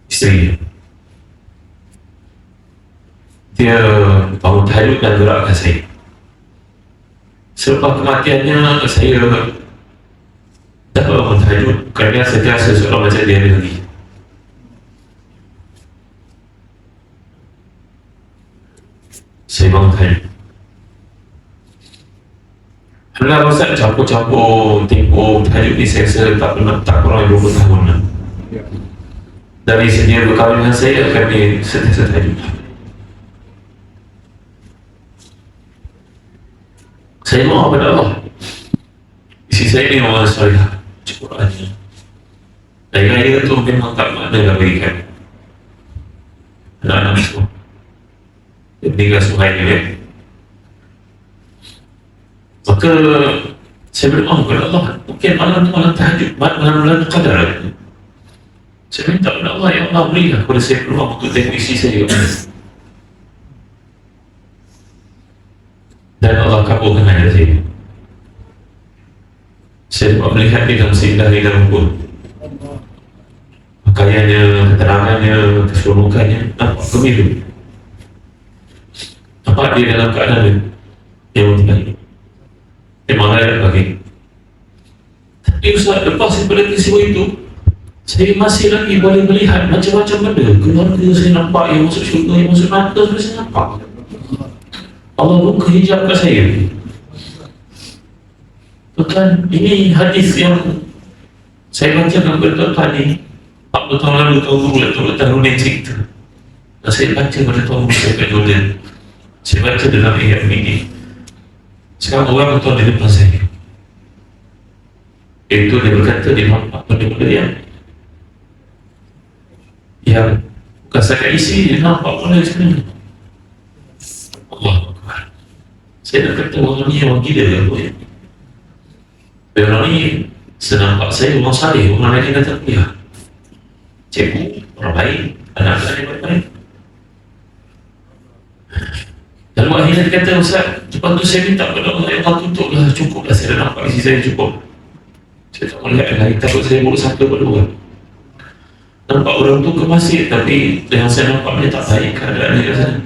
Isteri dia bangun tahajud dan gerakkan saya. Selepas kematiannya, saya dah bangun tahajud, kerana sentiasa seolah macam dia ada lagi. Saya bangun tahajud. Alhamdulillah Ustaz, campur-campur tempoh tahajud ni saya rasa tak kurang 20 tahun lah. Dari sedia berkahwin dengan saya, kami sentiasa tahajud. Saya doa kepada Allah. Isteri saya ni orang salihah, cukup Qurannya. Raya-raya tu memang tak makna nak berikan anak-anak semua. Dia meninggal suhainya ya. Maka saya berdoa kepada Allah, mungkin malam tu malam tahajud, malam qadar. Saya minta kepada Allah, ya Allah berilah kepada saya peluang untuk tengok isteri saya juga. Dan Allah kabulkan hajat saya. Saya dapat melihat dia dalam seindah di dalam pun. Pakaiannya, keterangannya, keseronokannya, nampak gembira. Nampak dia dalam keadaan yang terbaik. Memang layak bagi. Tapi Ustaz, lepas daripada peristiwa itu, saya masih lagi boleh melihat macam-macam benda. Keluarga saya nampak yang masuk syurga, yang masuk neraka, saya nampak. Allah buka hijab kat saya. Bukan, ini hadis yang saya baca dalam bertuan ni 40 tahun lalu, tahun ni cerita. Dan saya baca pada tahun saya kat Jordan. Saya baca dalam ayat ini. Sekarang orang bertuan di depan saya. Itu dia berkata, dia nampak benda-benda yang bukan setakat isi, dia nampak benda sebenarnya. Allah Akbar. Saya nak kata orang ni orang gila ke apa ya? Orang ni senampak saya orang salih, orang lain kata ya, cikgu, orang baik, anak-anak yang baik-baik. Lalu akhirnya dia kata, Ustaz, lepas tu saya minta kepada Allah, ya Allah tutuplah, cukuplah, saya dah nampak isi saya cukup. Saya tak melihat lagi, takut saya buruk sangka pada orang. Nampak orang tu ke masjid, tapi yang saya nampak dia tak baik keadaan dia kat sana.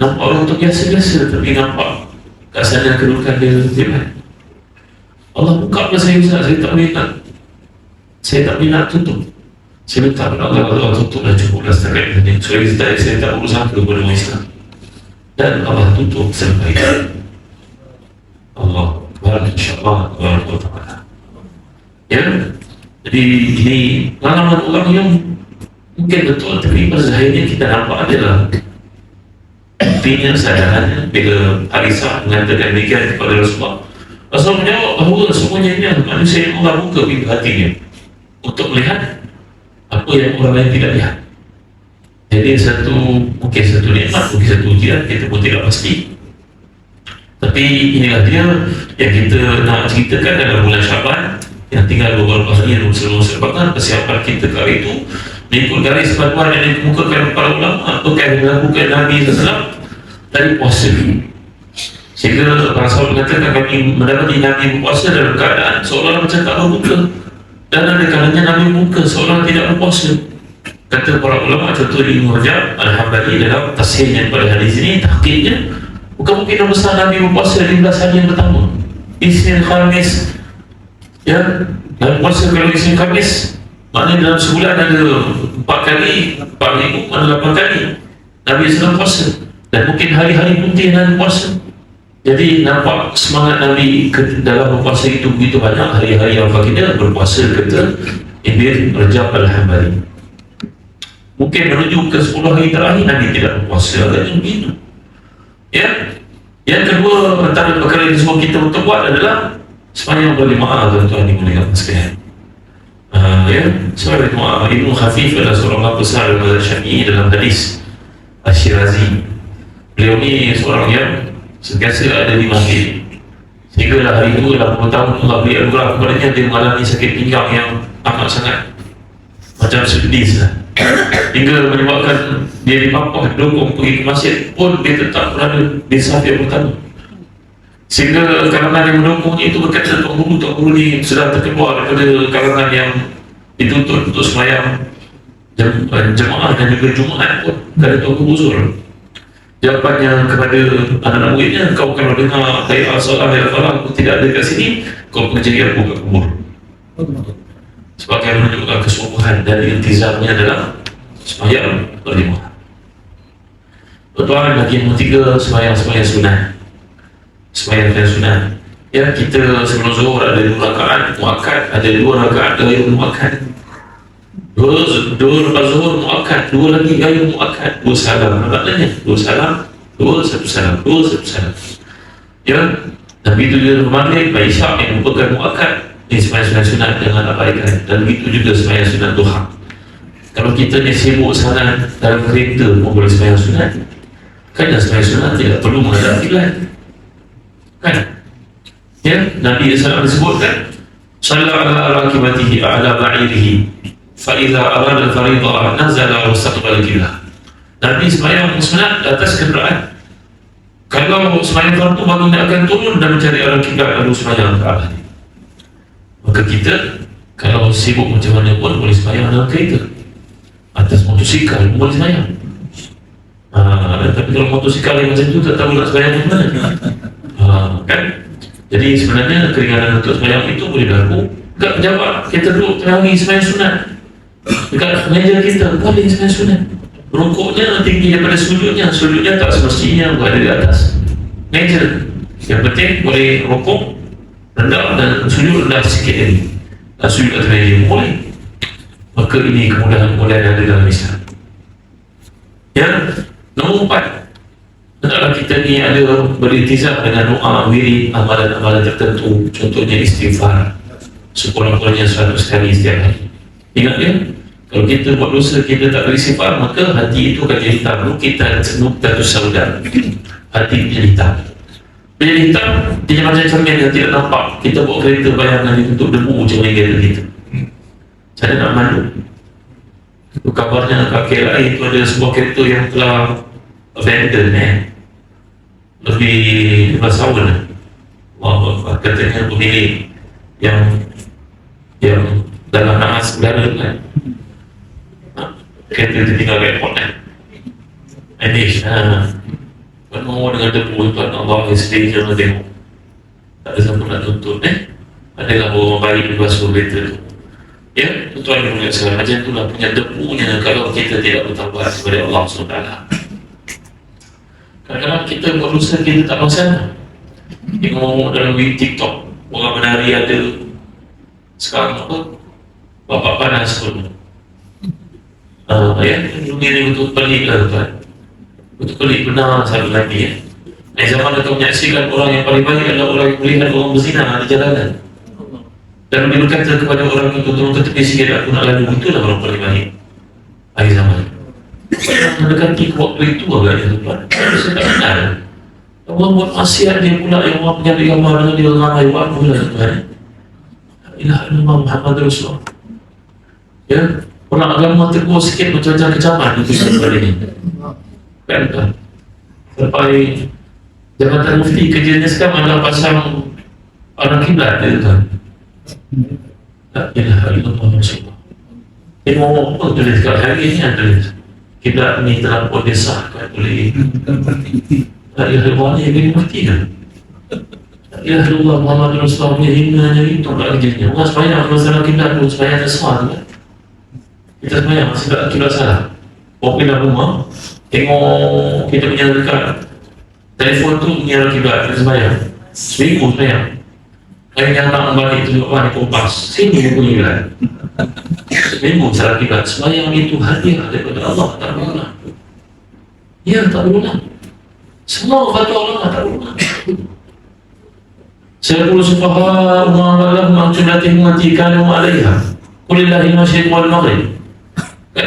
Nampak orang tu biasa-biasa, tapi nampak kat sana kedudukan dia lebih baik. Allah buka pada saya, Ustaz, saya tak boleh nak tutup. Saya minta kepada Allah, Allah tutuplah, cukuplah setakat ini. Saya tak buruk sangka kepada orang Islam. Dan Allah tutup sampai Allah Akbar, insyaAllah Allah. Ya, jadi ini pengalaman orang yang mungkin betul, tapi pada akhirnya kita nampak adalah buktinya, sadarannya bila Aisyah mengatakan demikian kepada Rasulullah. Rasulullah menjawab bahawa semuanya ini manusia yang Allah buka pintu hatinya untuk melihat apa yang orang lain tidak lihat. Jadi mungkin satu nikmat, mungkin satu ujian, kita pun tidak pasti. Tapi inilah dia yang kita nak ceritakan dalam bulan Syaban yang tinggal beberapa hari yang sebabkan persiapan kita ke hari itu mengikut garis panduan yang dikemukakan para ulama atau yang dilakukan Nabi SAW dari puasa. Sehingga para sahabat mengatakan kami mendapati Nabi berpuasa dalam keadaan seolah macam tak berbuka, dan ada kalanya Nabi berbuka seolah tidak berpuasa. Kata para ulama, contoh Ibnu Rajab Al-Hambali dalam tafsirnya pada hadis ini, tahqiqnya bukan mungkin besar Nabi berpuasa 15 hari yang pertama, Isnin Khamis, ya, dan puasa kalau Isnin Khamis maknanya dalam sebulan ada 4 kali, 4 minggu, mana 8 kali Nabi sedang puasa, dan mungkin hari-hari putih Nabi puasa. Jadi nampak semangat Nabi dalam berpuasa itu begitu banyak. Hari-hari yang kita berpuasa, kata Ibn Rajab Al-Hambali. Mungkin menuju ke 10 hari terakhir Nabi tidak berpuasa, agaknya begitu. Ya. Yang kedua, antara perkara yang semua kita untuk buat adalah sepanjang berjemaah, tuan-tuan dimuliakan sekalian. Ya, sebagai berjemaah. Ibnu Khafif adalah seorang ulama besar dalam mazhab Syafi'i dalam hadis Asy-Syirazi. Beliau ni seorang yang sentiasa ada di masjid. Sehingga hari itu dalam 10 tahun Allah beri anugerah kepadanya, dia mengalami sakit pinggang yang amat sangat macam sepedis lah. Hingga menyebabkan dia dipapah, didukung pergi ke masjid pun dia tetap berada di saf yang pertama. Sehingga kalangan yang mendukungnya itu berkata, Tuan Guru ni sudah terkeluar daripada kalangan yang dituntut untuk sembahyang jemaah dan juga Jumaat pun. Kata Tuan Guru Zul, jawapannya kepada anak-anak muridnya, kau kalau dengar hayat al-salah, hayat al-falah, aku tidak ada kat sini, kau kena jadi aku kat kubur. sebagai menunjukkan kesungguhan dan iltizamnya dalam sembahyang berjemaah. Tuan, lagi yang ketiga, sembahyang sunat. Sembahyang sunat. Ya, kita sebelum zuhur ada 2 rakaat muakkad, ada 2 rakaat ghair muakkad. Dua lepas zuhur muakkad, 2 lagi ghair muakkad, 2 salam. Maknanya 2 salam, 1 salam, 1 salam. Ya, Nabi itu juga maghrib, isyak yang merupakan muakkad. Ini sembahyang sunat jangan abaikan. Dan begitu juga sembahyang sunat duha. Kalau kita ni sibuk sangat dalam kereta pun boleh sembahyang sunat. Kan sembahyang sunat tidak perlu menghadap kiblat. Kan? Ya, Nabi SAW disebutkan Shalla ala rakibatihi ala ba'irihi fa idza arada fariḍah nazala wa istaqbala qiblah. Nabi sembahyang sunat atas kenderaan. Kalau sembahyang fardu baru dia akan turun dan mencari arah kiblat lalu sembahyang ke arah. Maka kita kalau sibuk macam mana pun boleh sembahyang dalam kereta, atas motosikal pun boleh sembahyang. Tapi kalau motosikal yang macam tu tak tahu nak sembahyang macam mana. Kan? Jadi sebenarnya keringanan untuk sembahyang itu boleh berlaku dekat pejabat. Kita duduk tengah hari sembahyang sunat dekat meja kita, boleh sembahyang sunat. Rukuknya tinggi daripada sujudnya tak semestinya berada di atas meja. Yang penting boleh rukuk rendah dan sujud rendah sikit lagi. Dan sujud atas meja boleh. Maka ini kemudahan-kemudahan yang ada dalam Islam. Ya, nombor 4, hendaklah kita ni ada beriltizam dengan doa, wirid, amalan-amalan tertentu. Contohnya istighfar, sekurang-kurangnya 100 kali setiap hari. Ingat ya, kalau kita buat dosa kita tak beristighfar, maka hati itu akan jadi hitam. Kita saudara, hati jadi hitam. Bila hitam, dia macam cermin yang tidak nampak. Kita bawa kereta, bayangan itu untuk debu cermin kereta kita. Cara nak mandu. Itu kabarnya kat KLI itu ada sebuah kereta yang telah abandon lebih 15 tahun lah. Katanya pemilik yang dalam naas udara kan, kereta itu tinggal kat airport kan, manage penuh dengan debu. Tuan Allah sendiri jangan tengok, tak ada siapa nak tuntut adalah orang baik di basuh kereta tu. Ya, tuan yang mulia sekalian, macam itulah punya debunya kalau kita tidak bertaubat kepada Allah SWT. Kadang-kadang kita berusaha kita tak masalah. Tengok dalam TikTok orang menari ada sekarang apa, bapak panas pun. Ya, dunia ni betul pelik lah tuan. Betul pelik benar satu lagi ya. Zaman kita menyaksikan orang yang paling baik adalah orang yang melihat orang berzina di jalanan. Dan dia berkata kepada orang itu, tolong ke tepi sikit, aku nak lalu. Itulah orang paling baik akhir zaman. Mendekati waktu itu agaknya tuan, saya tak kenal. Allah buat maksiat dia pula yang Allah punya gambar dengan dia ramai buat pula tuan. Ilah Allah Muhammad Rasulullah. Ya, orang agama tegur sikit macam-macam kecaman itu sebenarnya ini. Kan tuan? Sampai Jabatan Mufti kerjanya sekarang adalah pasang arah kiblat dia tuan. La ilaha illallah Rasulullah. Tengok apa tulis kat hari ini ada tulis kiblat ni telah pun disahkan oleh La ilaha illallah ni yang mufti kan. La ilaha illallah Muhammad Rasulullah punya himnanya itu tak kerjanya. Allah sembahyang masalah kiblat tu, sembahyang tak salah tu kan. Kita sembahyang masih tak kiblat salah. Bawa pindah rumah, tengok kita punya dekat telefon tu punya kiblat, kita sembahyang seminggu sembahyang. Saya datang balik tunjuk mana kompas. Sini dia punya kiblat. Seminggu salah kiblat. Sembahyang itu hadiah daripada Allah, tak berguna. Ya, tak berguna. Semua fatwa Allah tak berguna. Saya perlu sufaha umamallah ma'julatih matikan alaiha. Qulillahi masyid wal maghrib.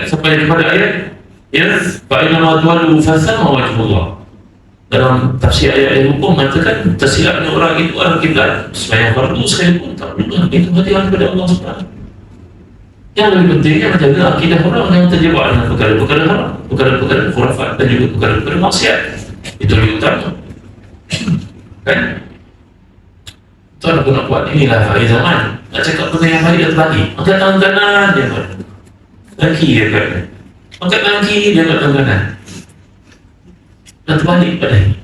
Sampai kepada ayat, ya, fa'inama tuwalu fathama wajhullah. Dalam tafsir ayat hukum mengatakan tersilapnya orang itu arah kiblat sembahyang fardu sekalipun tak perlu. Itu hadiah kepada Allah SWT. Yang lebih pentingnya menjaga akidah orang yang terjebak dengan perkara-perkara haram, perkara-perkara khurafat dan juga perkara-perkara maksiat. Itu lebih utama. Kan? Tuan aku nak buat inilah akhir zaman. Nak cakap benda yang baik dan terbalik. Angkat tangan kanan dia buat. Tangan kiri dia buat. Angkat tangan kiri dia buat tangan kanan. Dan terbalik pada ini.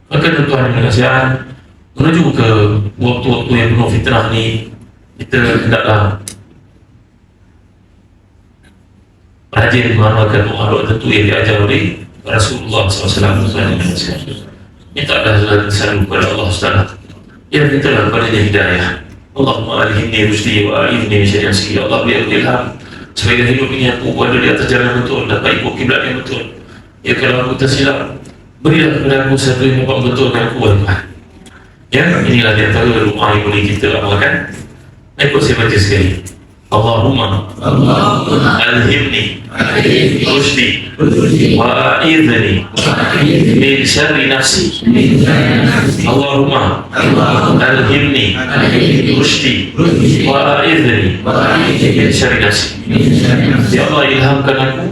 Maka tuan yang kasihan menuju ke waktu-waktu yang penuh fitnah ni, kita hendaklah rajin mengamalkan doa tertentu yang diajar oleh Rasulullah SAW. Mintalah selalu kepada Allah SWT. Ya, mintalah kepadanya hidayah. Allahumma alhimni rusdi wa a'idni min syarri nafsi. Ya Allah, beri aku ilham supaya hidup ini aku berada di atas jalan yang betul, dapat ikut kiblat yang betul. Ya, kalau aku tersilap, berilah kepada aku satu yang betul dan aku Tuhan. Ya, inilah di antara doa yang boleh kita amalkan. Ikut saya baca sekali. Allahumma alhimni rusdi wa a'idni min syarri nafsi. Allahumma alhimni rusdi wa a'idni min syarri nafsi. Ya Allah, ilhamkan aku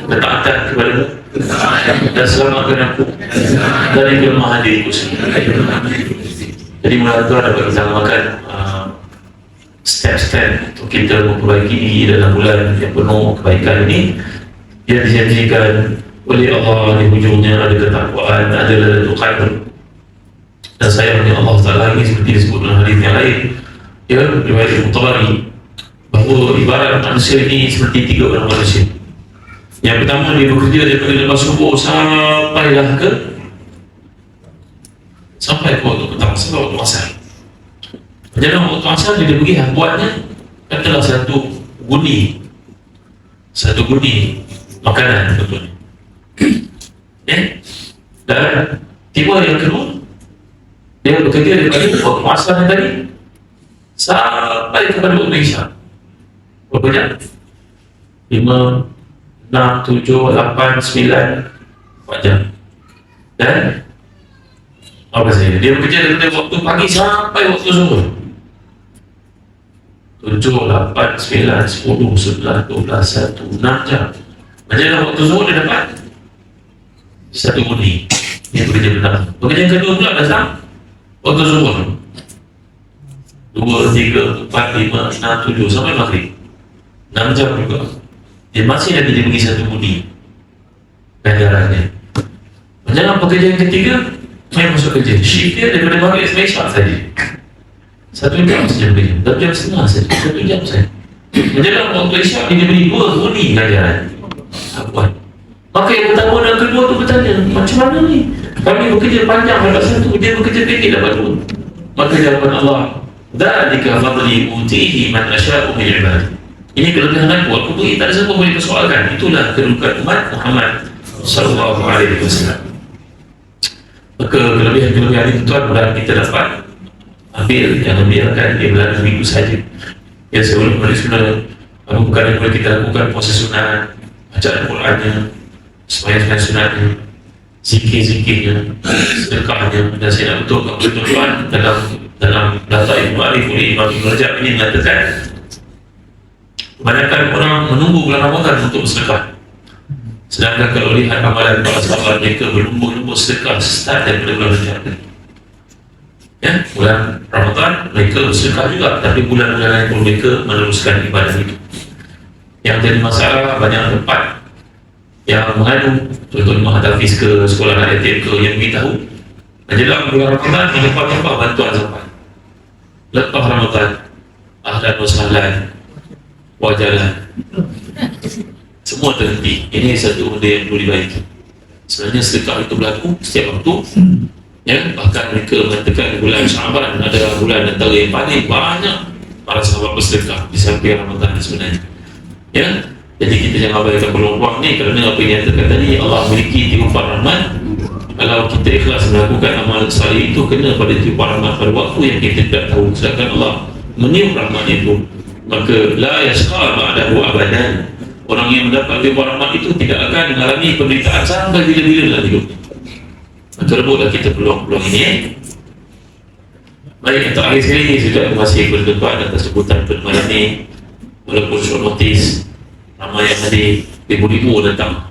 ketaatan kepadamu dan selamatkan aku dari kelemahan diriku sendiri. Jadi mulai itu dapat kita makan step-step untuk kita memperbaiki diri dalam bulan yang penuh kebaikan ini yang dijanjikan oleh Allah. Di hujungnya ada ketakwaan, ada ladatul qadr. Dan sayangnya Allah Ta'ala ini seperti disebut dalam hadis yang lain, ya, riwayat Al-Tabari, bahawa ibarat manusia ini seperti 3 orang manusia. Yang pertama, dia bekerja daripada lepas subuh sampai ke waktu petang, sampai waktu asar. Dalam waktu asar dia pergi buatnya katalah satu guni makanan contohnya. Dan tiba yang kedua, dia bekerja daripada waktu asar yang tadi sampai kepada waktu isyak. Berapa jam? 5, 6, 7, 8, 9, 4 jam. Dan apa saja? Dia bekerja daripada waktu pagi sampai waktu zuhur. 7, 8, 9, 10, 11, 12, 1, 6 jam. Macam dalam waktu zuhur dia dapat satu guni. Dia bekerja benar. Bekerja yang kedua pula datang waktu zuhur. 2, 3, 4, 5, 6, 7 sampai maghrib. 6 jam juga. Dia masih lagi dia bagi satu guni ganjarannya. Macam pekerja yang ketiga, saya masuk kerja. Shift dia daripada maghrib sampai isyak saja. 1 jam saja kerja. 2 jam setengah saja. 1 jam saja. Macam waktu isyak dia beri 2 guni ganjaran. Apa? Maka yang pertama dan kedua tu bertanya, macam mana ni? Kami bekerja panjang dapat 1, dia bekerja pendek dapat 2. Maka jawapan Allah, dzalika fadli utihi man asya'u min ibadi. Ini kelebihan aku beri, tak ada siapa boleh persoalkan. Itulah kedudukan umat Muhammad sallallahu alaihi wasallam. Maka kelebihan-kelebihan itu tuan mudah kita dapat ambil, jangan biarkan dia berlalu minggu saja. Ya, sebelum pada sunnah, bukan yang boleh kita lakukan puasa sunat, bacaan Qurannya, sembahyang sunatnya, zikir-zikirnya, sedekahnya. Dan saya nak betul tuan dalam data Ibnu Arif oleh Imam Ibn Rajab ini mengatakan kebanyakan orang menunggu bulan Ramadan untuk bersedekah. Sedangkan kalau lihat amalan para sahabat, mereka berlumba-lumba sedekah start daripada bulan Rajab. Ya, bulan Ramadan mereka bersedekah juga, tapi bulan-bulan lain pun mereka meneruskan ibadah itu. Yang jadi masalah, banyak tempat yang mengadu, contohnya Mahatafiz ke, sekolah anak yatim ke, yang beritahu dalam bulan Ramadan menempah-tempah bantuan sampai lepas Ramadan, ahlan wa sahlan, wajalan, semua terhenti. Ini satu benda yang perlu dibaiki. Sebenarnya sedekah itu berlaku setiap waktu, ya. Bahkan mereka mengatakan bulan Syaban adalah bulan antara yang paling banyak para sahabat bersedekah di samping Ramadan sebenarnya, ya. Jadi kita jangan abaikan peluang ni, kerana apa yang nyatakan tadi, Allah memiliki tiupan rahmat. Kalau kita ikhlas melakukan amal salih itu, kena pada tiupan rahmat pada waktu yang kita tidak tahu. Sedangkan Allah meniup rahmat itu, maka la yasqa ba'dahu abadan. Orang yang mendapat tiupan rahmat itu tidak akan mengalami penderitaan sampai bila-bila dalam hidup. Maka rebutlah kita peluang-peluang ini. Baik, yang terakhir sekali, sudah masih berdebat atas sebutan pada malam ini. Walaupun short notice, ramai yang hadir, ribu-ribu datang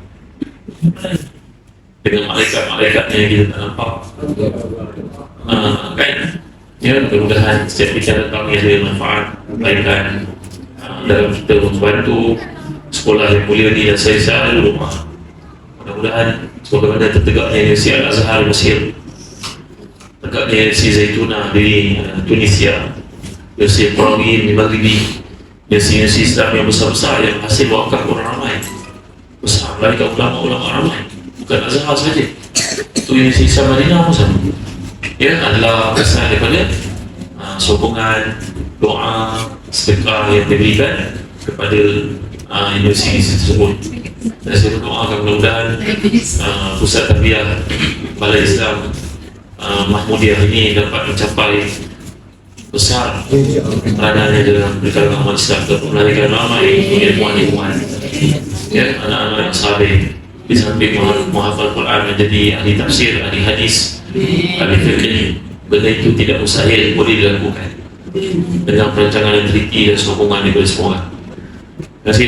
dengan malaikat-malaikatnya yang kita tak nampak. Kan? Ya, mudah-mudahan setiap kita datang yang ada manfaat, kebaikan dalam kita membantu sekolah yang mulia ini. Dan saya selalu rumah, mudah-mudahan sebagaimana tertegaknya Universiti Al-Azhar Mesir, tegaknya Universiti Zaytunah di Tunisia, universiti Perangi di Maghribi, universiti Islam yang besar-besar yang hasil wakaf orang ramai besar, mereka ulama-ulama ramai, bukan Azhar saja. Itu universiti Islam Madinah pun sama. Ya, adalah kesan daripada sokongan, doa, sedekah yang diberikan kepada universiti tersebut. Dan saya berdoakan mudah-mudahan pusat tarbiyah Balai Islam Mahmudiyah ini dapat mencapai besar peranannya dalam berikan amal Islam dan melarikan ramai ilmuwan-ilmuwan, ya, anak-anak yang saleh, di samping menghafal Quran menjadi ahli tafsir, ahli hadis, ahli fikih. Benda itu tidak mustahil, boleh dilakukan dengan perancangan yang teliti dan sokongan daripada semua orang. Terima kasih.